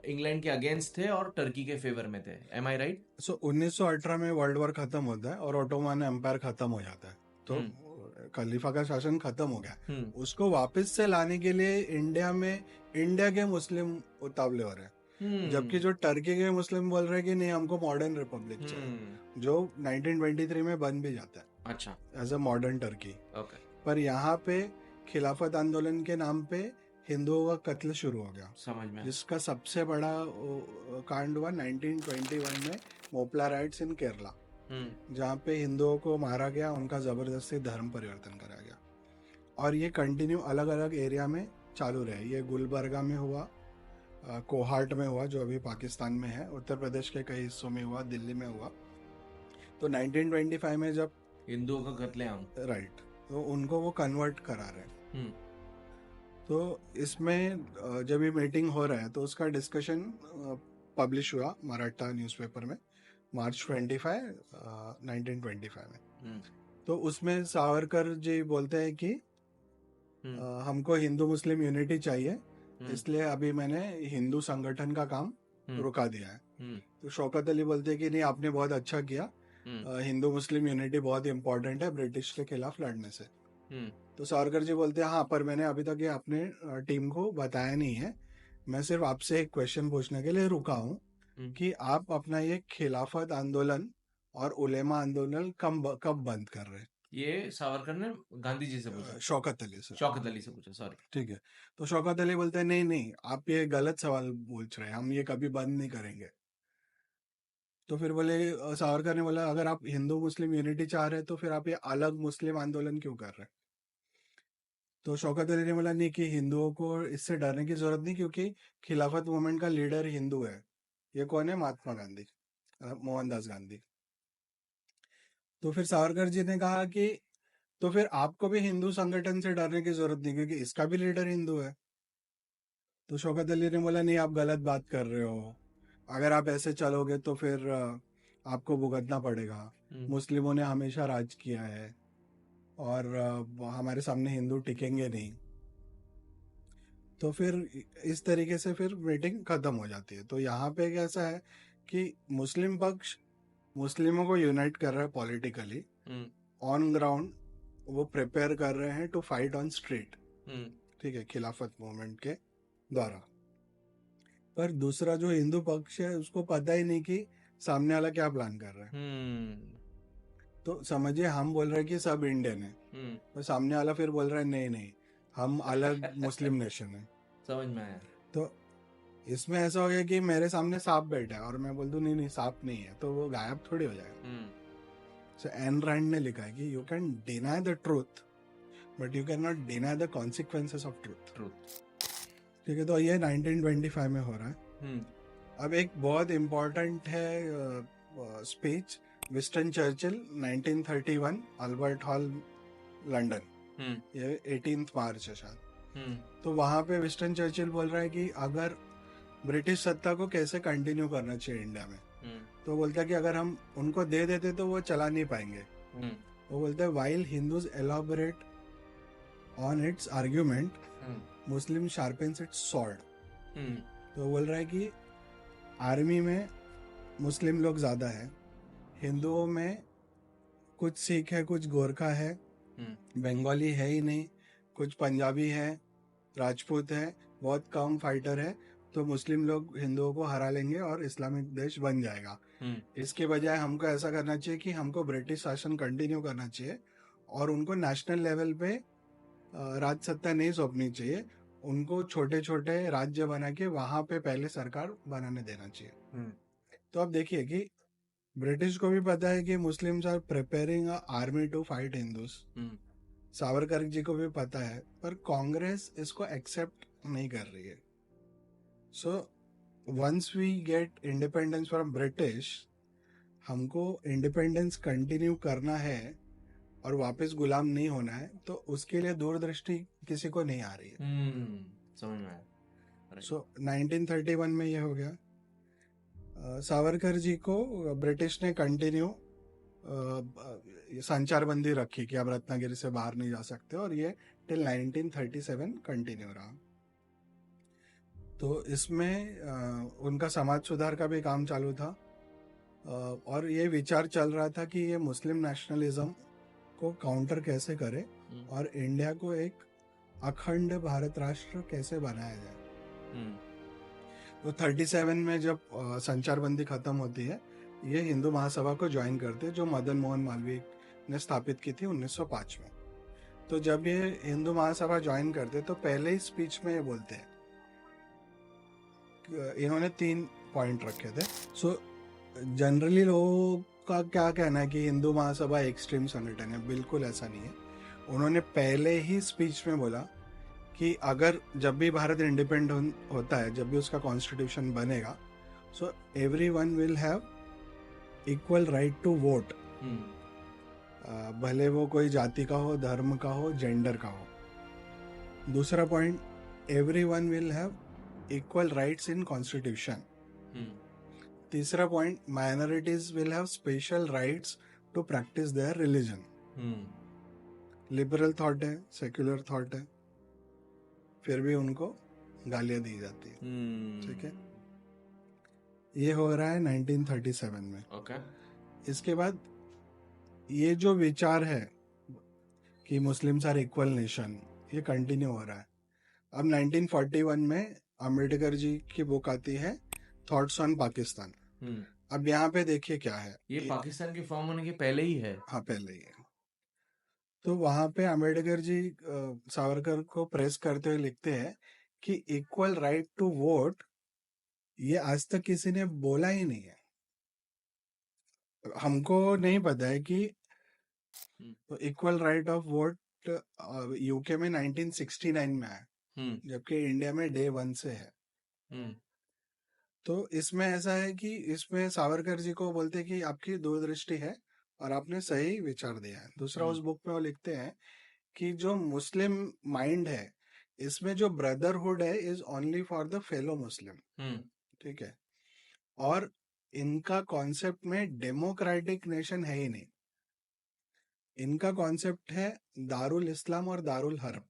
S2: इंग्लैंड के अगेंस्ट थे और टर्की के फेवर में थे। एम आई राइट?
S1: सो 1918 में वर्ल्ड वॉर खत्म होता है और ऑटोमन एम्पायर खत्म हो जाता है, तो खलीफा का शासन खत्म हो गया। उसको वापस से लाने के लिए इंडिया के मुस्लिम उतावले हो रहे हैं, जबकि जो टर्की के मुस्लिम बोल रहे हैं कि नहीं, हमको मॉडर्न रिपब्लिक चाहिए, जो 1923 में बन भी जाता है।
S2: अच्छा,
S1: as a modern Turkey.
S2: Okay.
S1: पर यहाँ पे खिलाफत आंदोलन के नाम पे हिंदुओं का कत्ल शुरू हो गया,
S2: समझ में।
S1: जिसका सबसे बड़ा कांड हुआ 1921 में मोपला राइट्स इन केरला, जहाँ पे हिंदुओं को मारा गया, उनका जबरदस्ती धर्म परिवर्तन करा गया। और ये कंटिन्यू अलग अलग एरिया में चालू रहे। ये गुलबर्गा में हुआ, कोहाट में हुआ जो अभी पाकिस्तान में है, उत्तर प्रदेश के कई हिस्सों में हुआ, दिल्ली में हुआ। तो 1925 में जब
S2: हिंदुओं का कत्लेआम,
S1: राइट, तो उनको वो कन्वर्ट करा रहे हैं। तो इसमें जब ये मीटिंग हो रहा है तो उसका डिस्कशन पब्लिश हुआ मराठा न्यूज़पेपर में मार्च 25, 1925 में। तो उसमें सावरकर जी बोलते हैं कि हमको हिंदू मुस्लिम यूनिटी चाहिए, इसलिए अभी मैंने हिंदू संगठन का काम रुका दिया है। तो शौकत अली बोलते हैं कि नहीं, आपने बहुत अच्छा किया, हिंदू मुस्लिम यूनिटी बहुत इंपॉर्टेंट है ब्रिटिश के खिलाफ लड़ने से। तो सावरकर जी बोलते हैं हाँ, पर मैंने अभी तक ये अपने टीम को बताया नहीं है, मैं सिर्फ आपसे एक क्वेश्चन पूछने के लिए रुका हूँ कि आप अपना ये खिलाफत आंदोलन और उलेमा आंदोलन कब बंद कर रहे हैं।
S2: ये सावरकर ने गांधी जी से पूछा,
S1: शौकत अली से
S2: पूछा, सॉरी।
S1: ठीक है। तो शौकत अली बोलते हैं नहीं नहीं, आप ये गलत सवाल पूछ रहे हैं, हम ये कभी बंद नहीं करेंगे। तो फिर बोले, सावरकर ने बोला, अगर आप हिंदू मुस्लिम यूनिटी चाह रहे हैं तो फिर आप ये अलग मुस्लिम आंदोलन क्यों कर रहे हैं। तो शौकत अली ने बोला नहीं, कि हिंदुओं को इससे डरने की जरूरत नहीं, क्योंकि खिलाफत मूवमेंट का लीडर हिंदू है। ये कौन है? महात्मा गांधी, मोहनदास गांधी। तो फिर सावरकर जी ने कहा कि तो फिर आपको भी हिंदू संगठन से डरने की जरूरत नहीं, क्योंकि इसका भी लीडर हिंदू है। तो शौकत अली ने बोला नहीं, आप गलत बात कर रहे हो, अगर आप ऐसे चलोगे तो फिर आपको भुगतना पड़ेगा। मुस्लिमों ने हमेशा राज किया है और हमारे सामने हिंदू टिकेंगे नहीं। तो फिर इस तरीके से फिर मीटिंग खत्म हो जाती है। तो यहाँ पे कैसा है कि मुस्लिम पक्ष मुस्लिमों को यूनाइट कर रहा है पॉलिटिकली, ऑन ग्राउंड वो प्रिपेयर कर रहे हैं टू फाइट ऑन स्ट्रीट, ठीक है, खिलाफत मूवमेंट के द्वारा। पर दूसरा जो हिंदू पक्ष है उसको पता ही नहीं कि सामने वाला क्या प्लान कर रहा है। तो समझिए, हम बोल रहे हैं कि सब इंडियन है, तो सामने वाला फिर बोल रहा है नहीं नहीं, हम अलग मुस्लिम नेशन है।
S2: समझ में आया।
S1: तो इसमें ऐसा हो गया कि मेरे सामने सांप बैठा है और मैं बोल दूं नहीं नहीं सांप नहीं है, तो वो गायब थोड़ी हो जाएगा। सो एन रैंड ने लिखा है कि you can deny the truth but you can not deny the consequences of truth. ठीक है, तो ये 1925 में हो रहा है। अब एक बहुत इम्पोर्टेंट है speech, Winston Churchill 1931 Albert hall London, ये 18 मार्च है शायद। तो वहां पे विस्टन चर्चिल बोल रहा है कि अगर ब्रिटिश सत्ता को कैसे कंटिन्यू करना चाहिए इंडिया में, तो बोलता है कि अगर हम उनको दे देते तो वो चला नहीं पाएंगे। वो बोलते हैं while Hindus elaborate on its argument, Muslim sharpens its sword. तो बोल रहा है कि आर्मी में मुस्लिम लोग ज्यादा है, हिंदुओं में कुछ सिख है, कुछ गोरखा है, बंगाली है ही नहीं, कुछ पंजाबी है, राजपूत है, बहुत कम फाइटर है, तो मुस्लिम लोग हिंदुओं को हरा लेंगे और इस्लामिक देश बन जाएगा। इसके बजाय हमको ऐसा करना चाहिए कि हमको ब्रिटिश शासन कंटिन्यू करना चाहिए और उनको नेशनल लेवल पे राज सत्ता नहीं सौंपनी चाहिए, उनको छोटे छोटे राज्य बना के वहां पे पहले सरकार बनाने देना चाहिए। तो अब देखिए कि ब्रिटिश को भी पता है कि Muslims are preparing a army to fight Hindus, Savarkar ji को भी पता है, पर कांग्रेस इसको एक्सेप्ट नहीं कर रही है। So once we get independence from British, हमको इंडिपेंडेंस कंटिन्यू करना है और वापस गुलाम नहीं होना है, तो उसके लिए दूरदृष्टि किसी को नहीं आ रही है।
S2: समझ में आया।
S1: सो 1931 में ये हो गया। सावरकर जी को ब्रिटिश ने कंटिन्यू संचार बंदी रखी कि आप रत्नागिरी से बाहर नहीं जा सकते, और ये टिल 1937 कंटिन्यू रहा। तो इसमें उनका समाज सुधार का भी काम चालू था, और ये विचार चल रहा था कि ये मुस्लिम नेशनलिज्म को काउंटर कैसे करे और इंडिया को एक अखंड भारत राष्ट्र कैसे बनाया जाए। तो 37 में जब संचार बंदी खत्म होती है, ये हिंदू महासभा को ज्वाइन करते हैं, जो मदन मोहन मालवीय ने स्थापित की थी 1905 में। तो जब ये हिंदू महासभा ज्वाइन करते तो पहले ही स्पीच में ये बोलते हैं, इन्होंने 3 पॉइंट रखे थे। सो जनरली लोगों का क्या कहना है कि हिंदू महासभा एक्सट्रीम संगठन है, बिल्कुल ऐसा नहीं है। उन्होंने पहले ही स्पीच में बोला कि अगर जब भी भारत इंडिपेंडेंट होता है, जब भी उसका कॉन्स्टिट्यूशन बनेगा, so everyone will have equal right to vote, भले वो कोई जाति का हो, धर्म का हो, जेंडर का हो। दूसरा point, everyone will have equal rights in constitution. तीसरा point, minorities will have special rights to practise their religion. Liberal thought है, सेक्युलर थॉट है, फिर भी उनको गालियां दी जाती है। ठीक है, ये हो रहा है 1937 में। इसके बाद ये जो विचार है कि मुस्लिम्स आर इक्वल नेशन, ये कंटिन्यू हो रहा है। अब 1941 में अम्बेडकर जी की बुक आती है थॉट्स ऑन पाकिस्तान। अब यहाँ पे देखिए क्या है,
S2: ये पाकिस्तान के फॉर्म होने के पहले ही है।
S1: हाँ, पहले ही है। तो वहां पे अम्बेडकर जी सावरकर को प्रेस करते हुए लिखते हैं कि इक्वल राइट टू वोट ये आज तक किसी ने बोला ही नहीं है। हमको नहीं पता है कि equal right of vote UK में 1969 में है, जबकि इंडिया में डे 1 से है। तो इसमें ऐसा है कि इसमें सावरकर जी को बोलते हैं कि आपकी दूरदृष्टि है और आपने सही विचार दिया है। दूसरा, उस बुक में वो लिखते हैं कि जो मुस्लिम माइंड है, इसमें जो ब्रदरहुड है is only for the fellow Muslim. ठीक है, और इनका कॉन्सेप्ट में डेमोक्रेटिक नेशन है ही नहीं। इनका कॉन्सेप्ट है दारुल इस्लाम और दारुल हर्ब।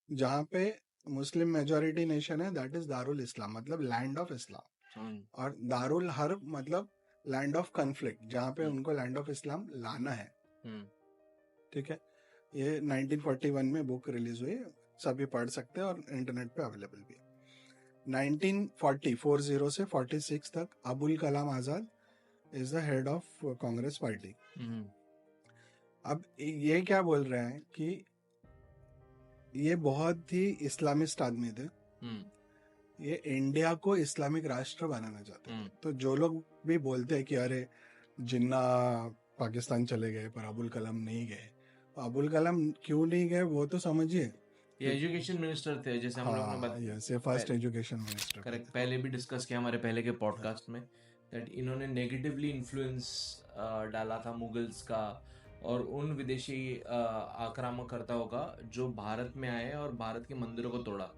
S1: जहाँ पे मुस्लिम मेजोरिटी नेशन है, दैट इज दारुल इस्लाम, मतलब लैंड ऑफ इस्लाम, और दारुल हर्ब मतलब लैंड ऑफ कन्फ्लिक्ट, जहाँ पे उनको लैंड ऑफ इस्लाम लाना है। ठीक है, ये 1941 में बुक रिलीज हुई, सभी पढ़ सकते हैं और इंटरनेट पे अवेलेबल भी है। 1940 से 46 तक Abul Kalam Azad is the head of Congress party. अब ये क्या बोल रहे हैं कि ये बहुत ही इस्लामिस्ट आदमी थे, ये इंडिया को इस्लामिक राष्ट्र बनाना चाहते थे। तो जो लोग भी बोलते हैं कि अरे जिन्ना पाकिस्तान चले गए पर अबुल कलाम नहीं गए, तो अबुल कलाम क्यों नहीं गए वो तो समझिए।
S2: ये एजुकेशन मिनिस्टर थे, जैसे हम लोग ने बताया,
S1: फर्स्ट एजुकेशन मिनिस्टर।
S2: करेक्ट, पहले भी डिस्कस किया हमारे पहले के पॉडकास्ट में, दैट इन्होंने नेगेटिवली इन्फ्लुएंस डाला था मुगल्स का और उन विदेशी आक्रामकर्ताओं का जो भारत में आए और भारत के मंदिरों को तोड़ा।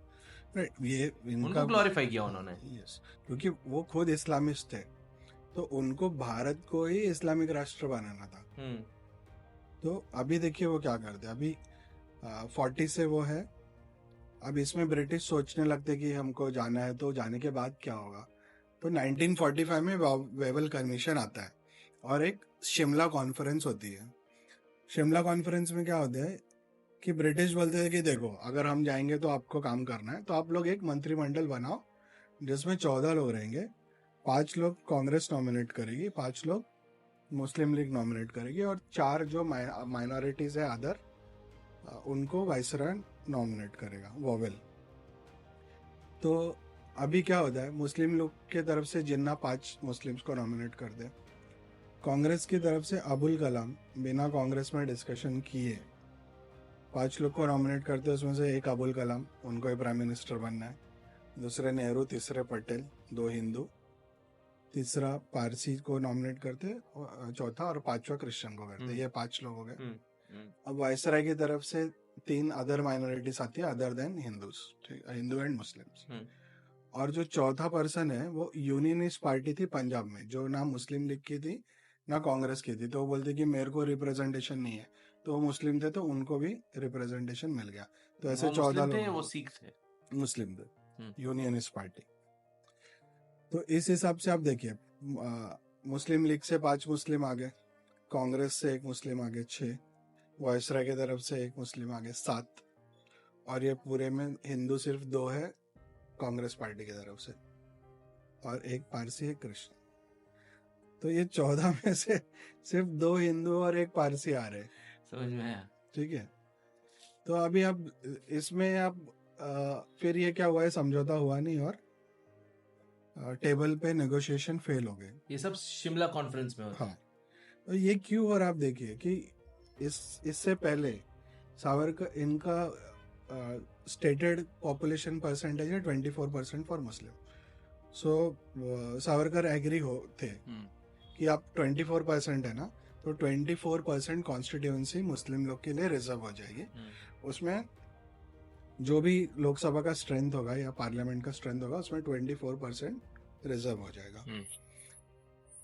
S1: ये
S2: उनको ग्लोरीफाई किया उन्होंने।
S1: यस, क्योंकि वो खुद इस्लामिस्ट थे, तो उनको भारत को ही इस्लामिक राष्ट्र बनाना था। तो अभी देखिए वो क्या करते हैं। अभी 40 से वो है, अब इसमें ब्रिटिश सोचने लगते कि हमको जाना है, तो जाने के बाद क्या होगा। तो 1945 में वेवल कमीशन आता है और एक शिमला कॉन्फ्रेंस होती है। शिमला कॉन्फ्रेंस में क्या होता है कि ब्रिटिश बोलते थे कि देखो, अगर हम जाएंगे तो आपको काम करना है, तो आप लोग एक मंत्रिमंडल बनाओ जिसमें 14 लोग रहेंगे, 5 लोग कांग्रेस नॉमिनेट करेगी, 5 लोग मुस्लिम लीग नॉमिनेट करेगी, और 4 जो माइनॉरिटीज है अदर उनको वाइसरॉय नॉमिनेट करेगा, वोवेल। तो अभी क्या होता है, मुस्लिम लोग के तरफ से जिन्ना 5 मुस्लिम्स को नॉमिनेट कर दे, कांग्रेस की तरफ से अबुल कलाम बिना कांग्रेस में डिस्कशन किए 5 लोग को नॉमिनेट करते, उसमें से एक अबुल कलाम, उनको ही प्राइम मिनिस्टर बनना है, दूसरे नेहरू, तीसरे पटेल, 2 हिंदू, तीसरा पारसी को नॉमिनेट करते, चौथा और 5वां क्रिश्चियन को करते। ये 5 लोग हो गए। अब वाइसराय की तरफ से 3 अदर माइनॉरिटीज आती है other than Hindus, Hindu and Muslims. और जो चौथा पर्सन है वो यूनियनिस्ट पार्टी थी पंजाब में, जो ना मुस्लिम लीग की थी ना कांग्रेस की थी। तो वो बोलते कि मेरे को रिप्रेजेंटेशन नहीं है, तो वो मुस्लिम थे तो उनको भी रिप्रेजेंटेशन मिल गया। तो ऐसे 14 लोग
S2: वो सिख थे,
S1: मुस्लिम थे, यूनियनिस्ट पार्टी। तो इस हिसाब से आप देखिए, मुस्लिम लीग से 5 मुस्लिम आ गए, कांग्रेस से 1 मुस्लिम आ गए 6, वायसराय की तरफ से 1 मुस्लिम आ गए 7, और ये पूरे में हिंदू सिर्फ 2 है कांग्रेस पार्टी की तरफ से, और 1 पारसी, 1 क्रिश्चियन। तो ये 14 में से सिर्फ 2 हिंदू और 1 पारसी आ रहे,
S2: समझ में आया? ठीक है।
S1: तो अभी अब इसमें अब फिर ये क्या हुआ है, समझौता हुआ नहीं और टेबल पे नेगोशिएशन फेल हो गए।
S2: ये सब शिमला कॉन्फ्रेंस में होता है।
S1: हाँ, तो ये क्यों? और आप देखिए कि इससे पहले सावरकर, इनका स्टेटेड पॉपुलेशन परसेंटेज है 24% for Muslim. So Savarkar agree हो थे कि आप 24% है ना, तो 24% कॉन्स्टिट्यूएंसी मुस्लिम लोग के लिए रिजर्व हो जाएगी। उसमें जो भी लोकसभा का स्ट्रेंथ होगा या पार्लियामेंट का स्ट्रेंथ होगा, उसमें 24% रिजर्व हो जाएगा।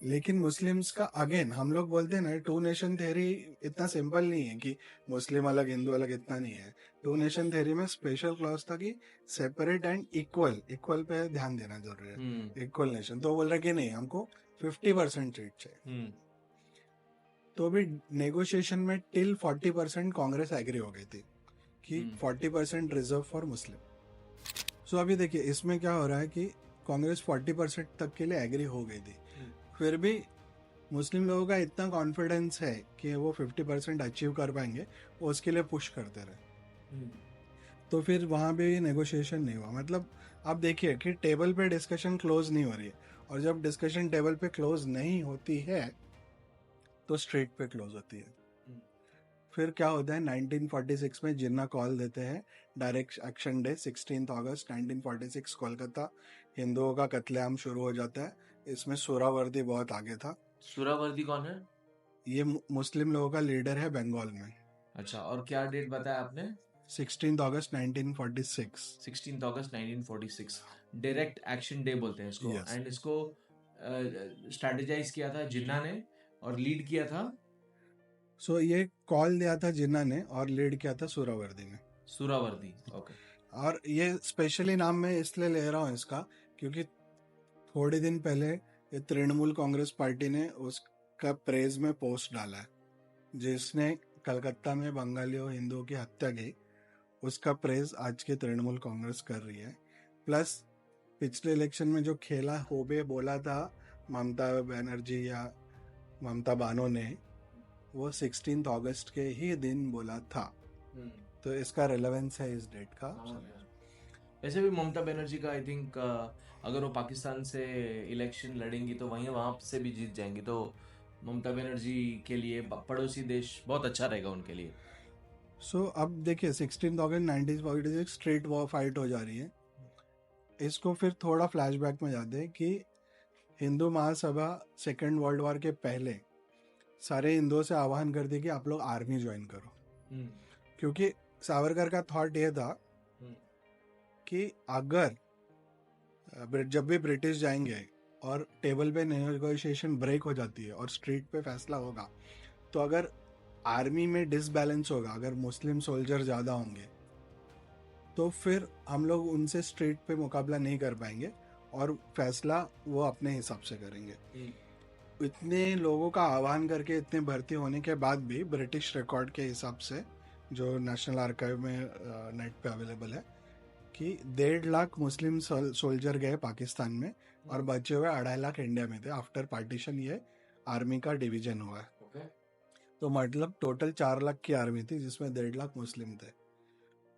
S1: लेकिन मुस्लिम्स का, अगेन हम लोग बोलते हैं ना, 2 नेशन थ्योरी इतना सिंपल नहीं है कि मुस्लिम अलग हिंदू अलग, इतना नहीं है। 2 नेशन थ्योरी में स्पेशल क्लॉज था कि सेपरेट एंड इक्वल पे ध्यान देना जरूरी है, इक्वल नेशन। तो बोल रहा कि नहीं, हमको 50% ट्रीट चाहिए। तो भी नेगोशिएशन में टिल 40% कांग्रेस एग्री हो गई थी कि 40% रिजर्व फॉर मुस्लिम। सो अभी देखिए इसमें क्या हो रहा है कि कांग्रेस 40% तक के लिए एग्री हो गई थी, फिर भी मुस्लिम लोगों का इतना कॉन्फिडेंस है कि वो 50% अचीव कर पाएंगे, वो उसके लिए पुश करते रहे। तो फिर वहां पे नेगोशिएशन नहीं हुआ। मतलब आप देखिए कि टेबल पे डिस्कशन क्लोज नहीं हो रही है, और जब डिस्कशन टेबल पे क्लोज नहीं होती है तो स्ट्रीट पे क्लोज होती है। फिर क्या होता है, 1946 में जिन्ना कॉल देते हैं डायरेक्ट एक्शन डे, 16 अगस्त 1946 कोलकाता, हिंदुओं का कत्लेआम शुरू हो जाता है। इसमें सुहरावर्दी बहुत आगे था।
S2: सुहरावर्दी कौन है?
S1: ये मुस्लिम लोगों का लीडर है बंगाल में।
S2: अच्छा, और क्या डेट बताया आपने?
S1: 16 अगस्त 1946।
S2: 16 अगस्त 1946 डायरेक्ट एक्शन डे बोलते हैं इसको।
S1: Yes.
S2: एंड इसको स्ट्रेटेजाइज किया था जिन्ना ने और लीड किया था।
S1: सो ये कॉल दिया था जिन्ना ने और लीड किया था सुहरावर्दी ने।
S2: सुहरावर्दी, ओके।
S1: और ये स्पेशली नाम मैं इसलिए ले रहा हूँ इसका, क्योंकि थोड़े दिन पहले ये तृणमूल कांग्रेस पार्टी ने उसका प्रेज में पोस्ट डाला है, जिसने कलकत्ता में बंगालियों हिंदुओं की हत्या की, उसका प्रेज आज के तृणमूल कांग्रेस कर रही है। प्लस पिछले इलेक्शन में जो खेला होबे बोला था ममता बनर्जी या ममता बानो ने, वो 16 अगस्त के ही दिन बोला था। तो इसका रेलेवेंस है इस डेट का।
S2: वैसे भी ममता बनर्जी का आई थिंक अगर वो पाकिस्तान से इलेक्शन लड़ेंगी तो वहाँ से भी जीत जाएंगी, तो ममता बनर्जी के लिए पड़ोसी देश बहुत अच्छा रहेगा उनके लिए।
S1: सो अब देखिए 16 अगस्त 1946 स्ट्रेट वॉर फाइट हो जा रही है। इसको फिर थोड़ा फ्लैशबैक में जाते हैं कि Hindu Mahasabha second world war के पहले सारे हिंदुओं से आह्वान करती कि आप लोग आर्मी ज्वाइन करो, क्योंकि सावरकर का थॉट ये था कि अगर जब भी ब्रिटिश जाएंगे और टेबल पे नेगोशिएशन ब्रेक हो जाती है और स्ट्रीट पे फैसला होगा, तो अगर आर्मी में डिसबैलेंस होगा, अगर मुस्लिम सोल्जर ज़्यादा होंगे, तो फिर हम लोग उनसे स्ट्रीट पे मुकाबला नहीं कर पाएंगे और फैसला वो अपने हिसाब से करेंगे। इतने लोगों का आह्वान करके, इतने भर्ती होने के बाद भी ब्रिटिश रिकॉर्ड के हिसाब से, जो नेशनल आर्काइव में नेट पे अवेलेबल है, कि 1.5 लाख मुस्लिम सोल्जर गए पाकिस्तान में और बचे हुए 2.5 लाख इंडिया में थे। आफ्टर पार्टीशन ये आर्मी का डिवीजन हुआ है। तो तो मतलब टोटल 4 लाख की आर्मी थी, जिसमें 1.5 लाख मुस्लिम थे।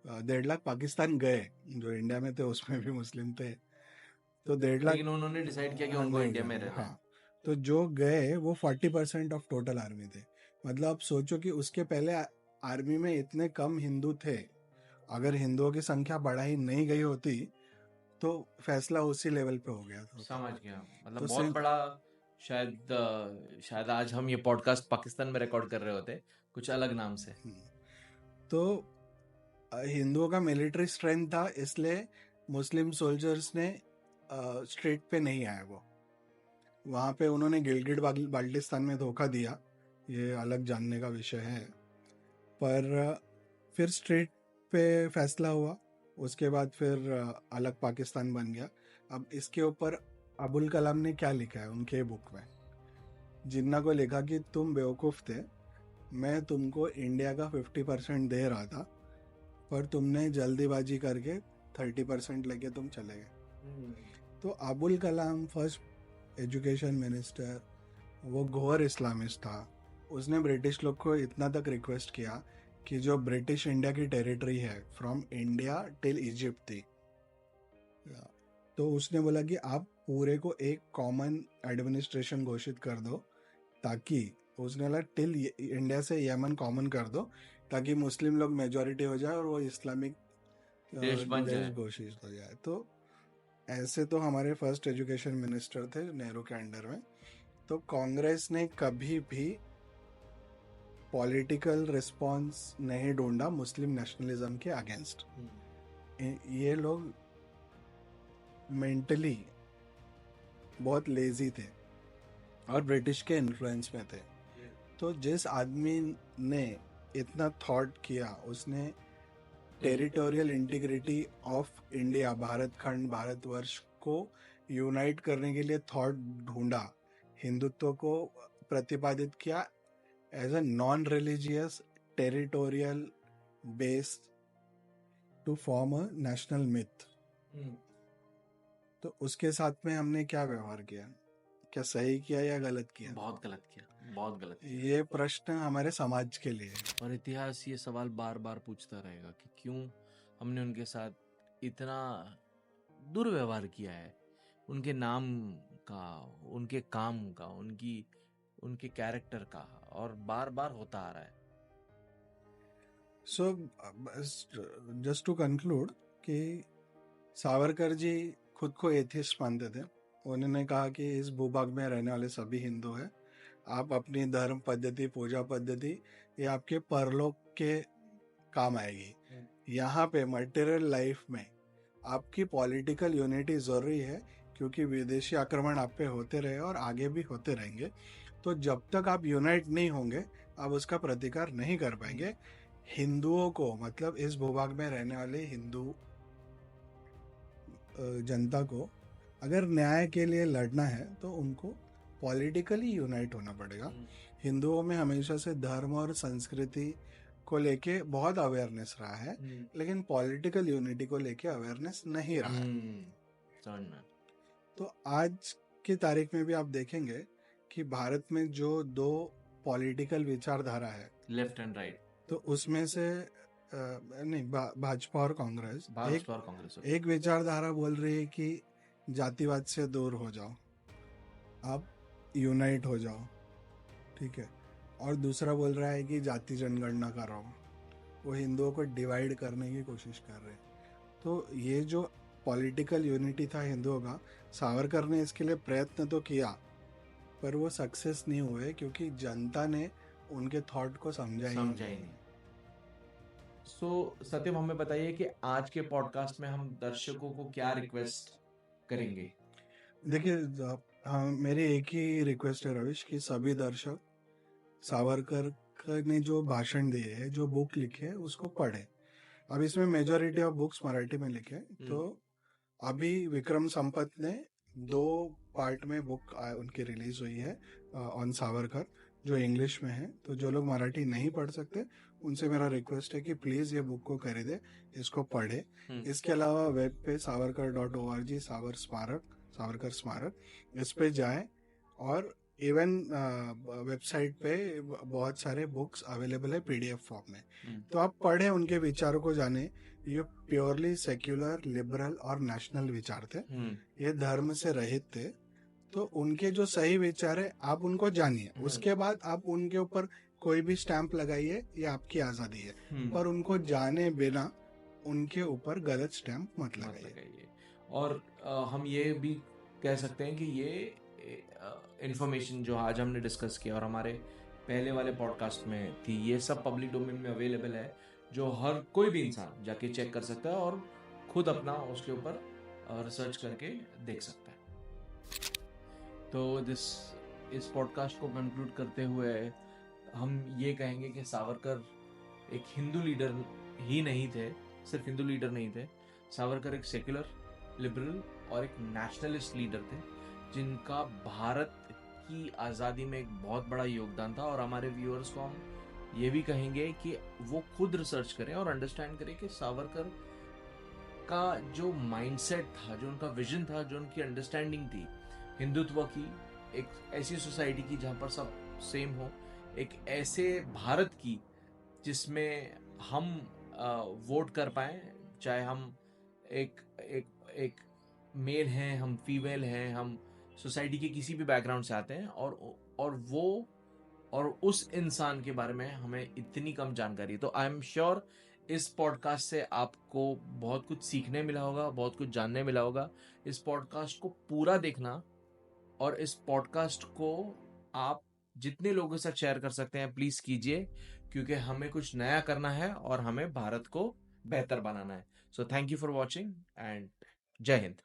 S1: 1.5 लाख पाकिस्तान गए, जो इंडिया में थे उसमें भी मुस्लिम थे। तो 1.5 लाख,
S2: लेकिन उन्होंने डिसाइड किया कि उनको
S1: नहीं
S2: इंडिया में
S1: गए,
S2: रहना है।
S1: हाँ। तो जो गए वो 40% ऑफ टोटल आर्मी थे। मतलब आप सोचो कि उसके पहले आर्मी में इतने कम हिंदू थे, अगर हिंदुओं की संख्या बढ़ाई नहीं गई होती तो फैसला उसी लेवल पे हो गया था।
S2: समझ गया, मतलब
S1: तो
S2: बहुत
S1: सिर्फ
S2: बड़ा। शायद आज हम ये पॉडकास्ट पाकिस्तान में रिकॉर्ड कर रहे होते कुछ अलग नाम से।
S1: तो हिंदुओं का मिलिट्री स्ट्रेंथ था, इसलिए मुस्लिम सोल्जर्स ने स्ट्रेट पे नहीं आए। वो वहाँ पे उन्होंने गिलगिट बाल्टिस्तान में धोखा दिया, ये अलग जानने का विषय है। पर फिर स्ट्रेट पे फैसला हुआ, उसके बाद फिर अलग पाकिस्तान बन गया। अब इसके ऊपर अबुल कलाम ने क्या लिखा है उनके बुक में, जिन्ना को लिखा कि तुम बेवकूफ़ थे, मैं तुमको इंडिया का 50% दे रहा था, पर तुमने जल्दीबाजी करके 30% लेके तुम चले गए। तो Abul Kalam first education minister, वो घोर इस्लामिस्ट था। उसने ब्रिटिश लोग को इतना तक रिक्वेस्ट किया कि जो ब्रिटिश इंडिया की टेरिटरी है फ्रॉम इंडिया टिल इजिप्ट थी, तो उसने बोला कि आप पूरे को एक कॉमन एडमिनिस्ट्रेशन घोषित कर दो, ताकि उसने बोला टिल इंडिया से यमन कॉमन कर दो, ताकि मुस्लिम लोग मेजॉरिटी हो जाए और वो इस्लामिक
S2: देश बन
S1: देश
S2: जाए।
S1: घोषित हो जाए। तो ऐसे तो हमारे फर्स्ट एजुकेशन मिनिस्टर थे नेहरू के अंडर में। तो कांग्रेस ने कभी भी पॉलिटिकल रिस्पांस नहीं ढूंढा मुस्लिम नेशनलिज्म के अगेंस्ट। ये लोग मेंटली बहुत लेजी थे और ब्रिटिश के इन्फ्लुएंस में थे। तो जिस आदमी ने इतना थॉट किया, उसने territorial integrity of India, Bharat खंड, भारतवर्ष को यूनाइट करने के लिए थॉट ढूंढा, हिंदुत्व को प्रतिपादित किया as a non religious territorial base to form a national myth. तो उसके साथ में हमने क्या व्यवहार किया, क्या सही किया या गलत किया?
S2: बहुत गलत किया, बहुत गलत किया।
S1: ये प्रश्न हमारे समाज के लिए है।
S2: और इतिहास ये सवाल बार बार पूछता रहेगा कि क्यों हमने उनके साथ इतना दुर्व्यवहार किया है, उनके नाम का, उनके काम का, उनके कैरेक्टर का, और बार बार होता आ रहा है।
S1: सो जस्ट टू कंक्लूड कि सावरकर जी खुद को एथिस्ट मानते थे। उन्होंने कहा कि इस भूभाग में रहने वाले सभी हिंदू हैं, आप अपनी धर्म पद्धति, पूजा पद्धति, ये आपके परलोक के काम आएगी। यहाँ पे मटेरियल लाइफ में आपकी पॉलिटिकल यूनिटी ज़रूरी है, क्योंकि विदेशी आक्रमण आप पे होते रहे और आगे भी होते रहेंगे। तो जब तक आप यूनाइट नहीं होंगे, आप उसका प्रतिकार नहीं कर पाएंगे। हिंदुओं को, मतलब इस भूभाग में रहने वाले हिंदू जनता को, अगर न्याय के लिए लड़ना है तो उनको पॉलिटिकली यूनाइट होना पड़ेगा। हिंदुओं में हमेशा से धर्म और संस्कृति को लेके बहुत अवेयरनेस रहा है, लेकिन पॉलिटिकल यूनिटी को लेके अवेयरनेस नहीं रहा है। तो आज की तारीख में भी आप देखेंगे कि भारत में जो दो पॉलिटिकल विचारधारा है,
S2: लेफ्ट एंड राइट,
S1: तो उसमें से नहीं, भाजपा और कांग्रेस, एक विचारधारा बोल रही है कि जातिवाद से दूर हो जाओ, आप यूनाइट हो जाओ, ठीक है, और दूसरा बोल रहा है कि जाति जनगणना करो। वो हिंदुओं को डिवाइड करने की कोशिश कर रहे हैं। तो ये जो पॉलिटिकल यूनिटी था हिंदुओं का, सावरकर ने इसके लिए प्रयत्न तो किया, पर वो सक्सेस नहीं हुए, क्योंकि जनता ने उनके थॉट को समझा ही नहीं।
S2: सो सत्यम, हमें बताइए कि आज के पॉडकास्ट में हम दर्शकों को क्या रिक्वेस्ट करेंगे?
S1: देखिए, हाँ, मेरी एक ही रिक्वेस्ट है रविश, कि सभी दर्शक सावरकर ने जो भाषण दिए है, जो बुक लिखे है, उसको पढ़े। अब इसमें मेजॉरिटी ऑफ बुक्स मराठी में लिखे हैं। तो अभी विक्रम संपत ने 2 पार्ट में बुक उनकी रिलीज हुई है ऑन सावरकर, जो इंग्लिश में है। तो जो लोग मराठी नहीं पढ़ सकते, उनसे मेरा रिक्वेस्ट है कि प्लीज़ ये बुक को खरीदे, इसको पढ़े। इसके अलावा वेब पे savarkar.org, सावरकर स्मारक, इस पे जाएं और इवन वेबसाइट पे बहुत सारे बुक्स अवेलेबल है पीडीएफ फॉर्म में,
S2: हम्म,
S1: तो आप पढ़े, उनके विचारों को जाने। ये प्योरली सेक्युलर, लिबरल और नेशनल विचार थे, ये धर्म से रहित थे। तो उनके जो सही विचार है आप उनको जानिए, उसके बाद आप उनके ऊपर कोई भी स्टैंप लगाइए, ये आपकी आज़ादी है, पर उनको जाने बिना उनके ऊपर गलत स्टैंप मत
S2: मत
S1: लगाइए।
S2: लगाइए। और हम ये भी कह सकते हैं कि ये इंफॉर्मेशन जो आज हमने डिस्कस किया और हमारे पहले वाले पॉडकास्ट में थी, ये सब पब्लिक डोमेन में अवेलेबल है, जो हर कोई भी इंसान जाके चेक कर सकता है और खुद अपना उसके ऊपर रिसर्च करके देख सकता है। तो इस पॉडकास्ट को कंक्लूड करते हुए हम ये कहेंगे कि सावरकर एक हिंदू लीडर ही नहीं थे, सिर्फ हिंदू लीडर नहीं थे। सावरकर एक सेक्युलर, लिबरल और एक नेशनलिस्ट लीडर थे, जिनका भारत की आज़ादी में एक बहुत बड़ा योगदान था। और हमारे व्यूअर्स को हम ये भी कहेंगे कि वो खुद रिसर्च करें और अंडरस्टैंड करें कि सावरकर का जो माइंडसेट था, जो उनका विजन था, जो उनकी अंडरस्टैंडिंग थी हिंदुत्व की, एक ऐसी सोसाइटी की जहाँ पर सब सेम हो, एक ऐसे भारत की जिसमें हम वोट कर पाए, चाहे हम एक एक एक मेल हैं, हम फीमेल हैं, हम सोसाइटी के किसी भी बैकग्राउंड से आते हैं, और उस इंसान के बारे में हमें इतनी कम जानकारी है। तो आई एम श्योर इस पॉडकास्ट से आपको बहुत कुछ सीखने मिला होगा, बहुत कुछ जानने मिला होगा। इस पॉडकास्ट को पूरा देखना, और इस पॉडकास्ट को आप जितने लोगों के साथ शेयर कर सकते हैं प्लीज कीजिए, क्योंकि हमें कुछ नया करना है और हमें भारत को बेहतर बनाना है। So thank you for watching and जय हिंद।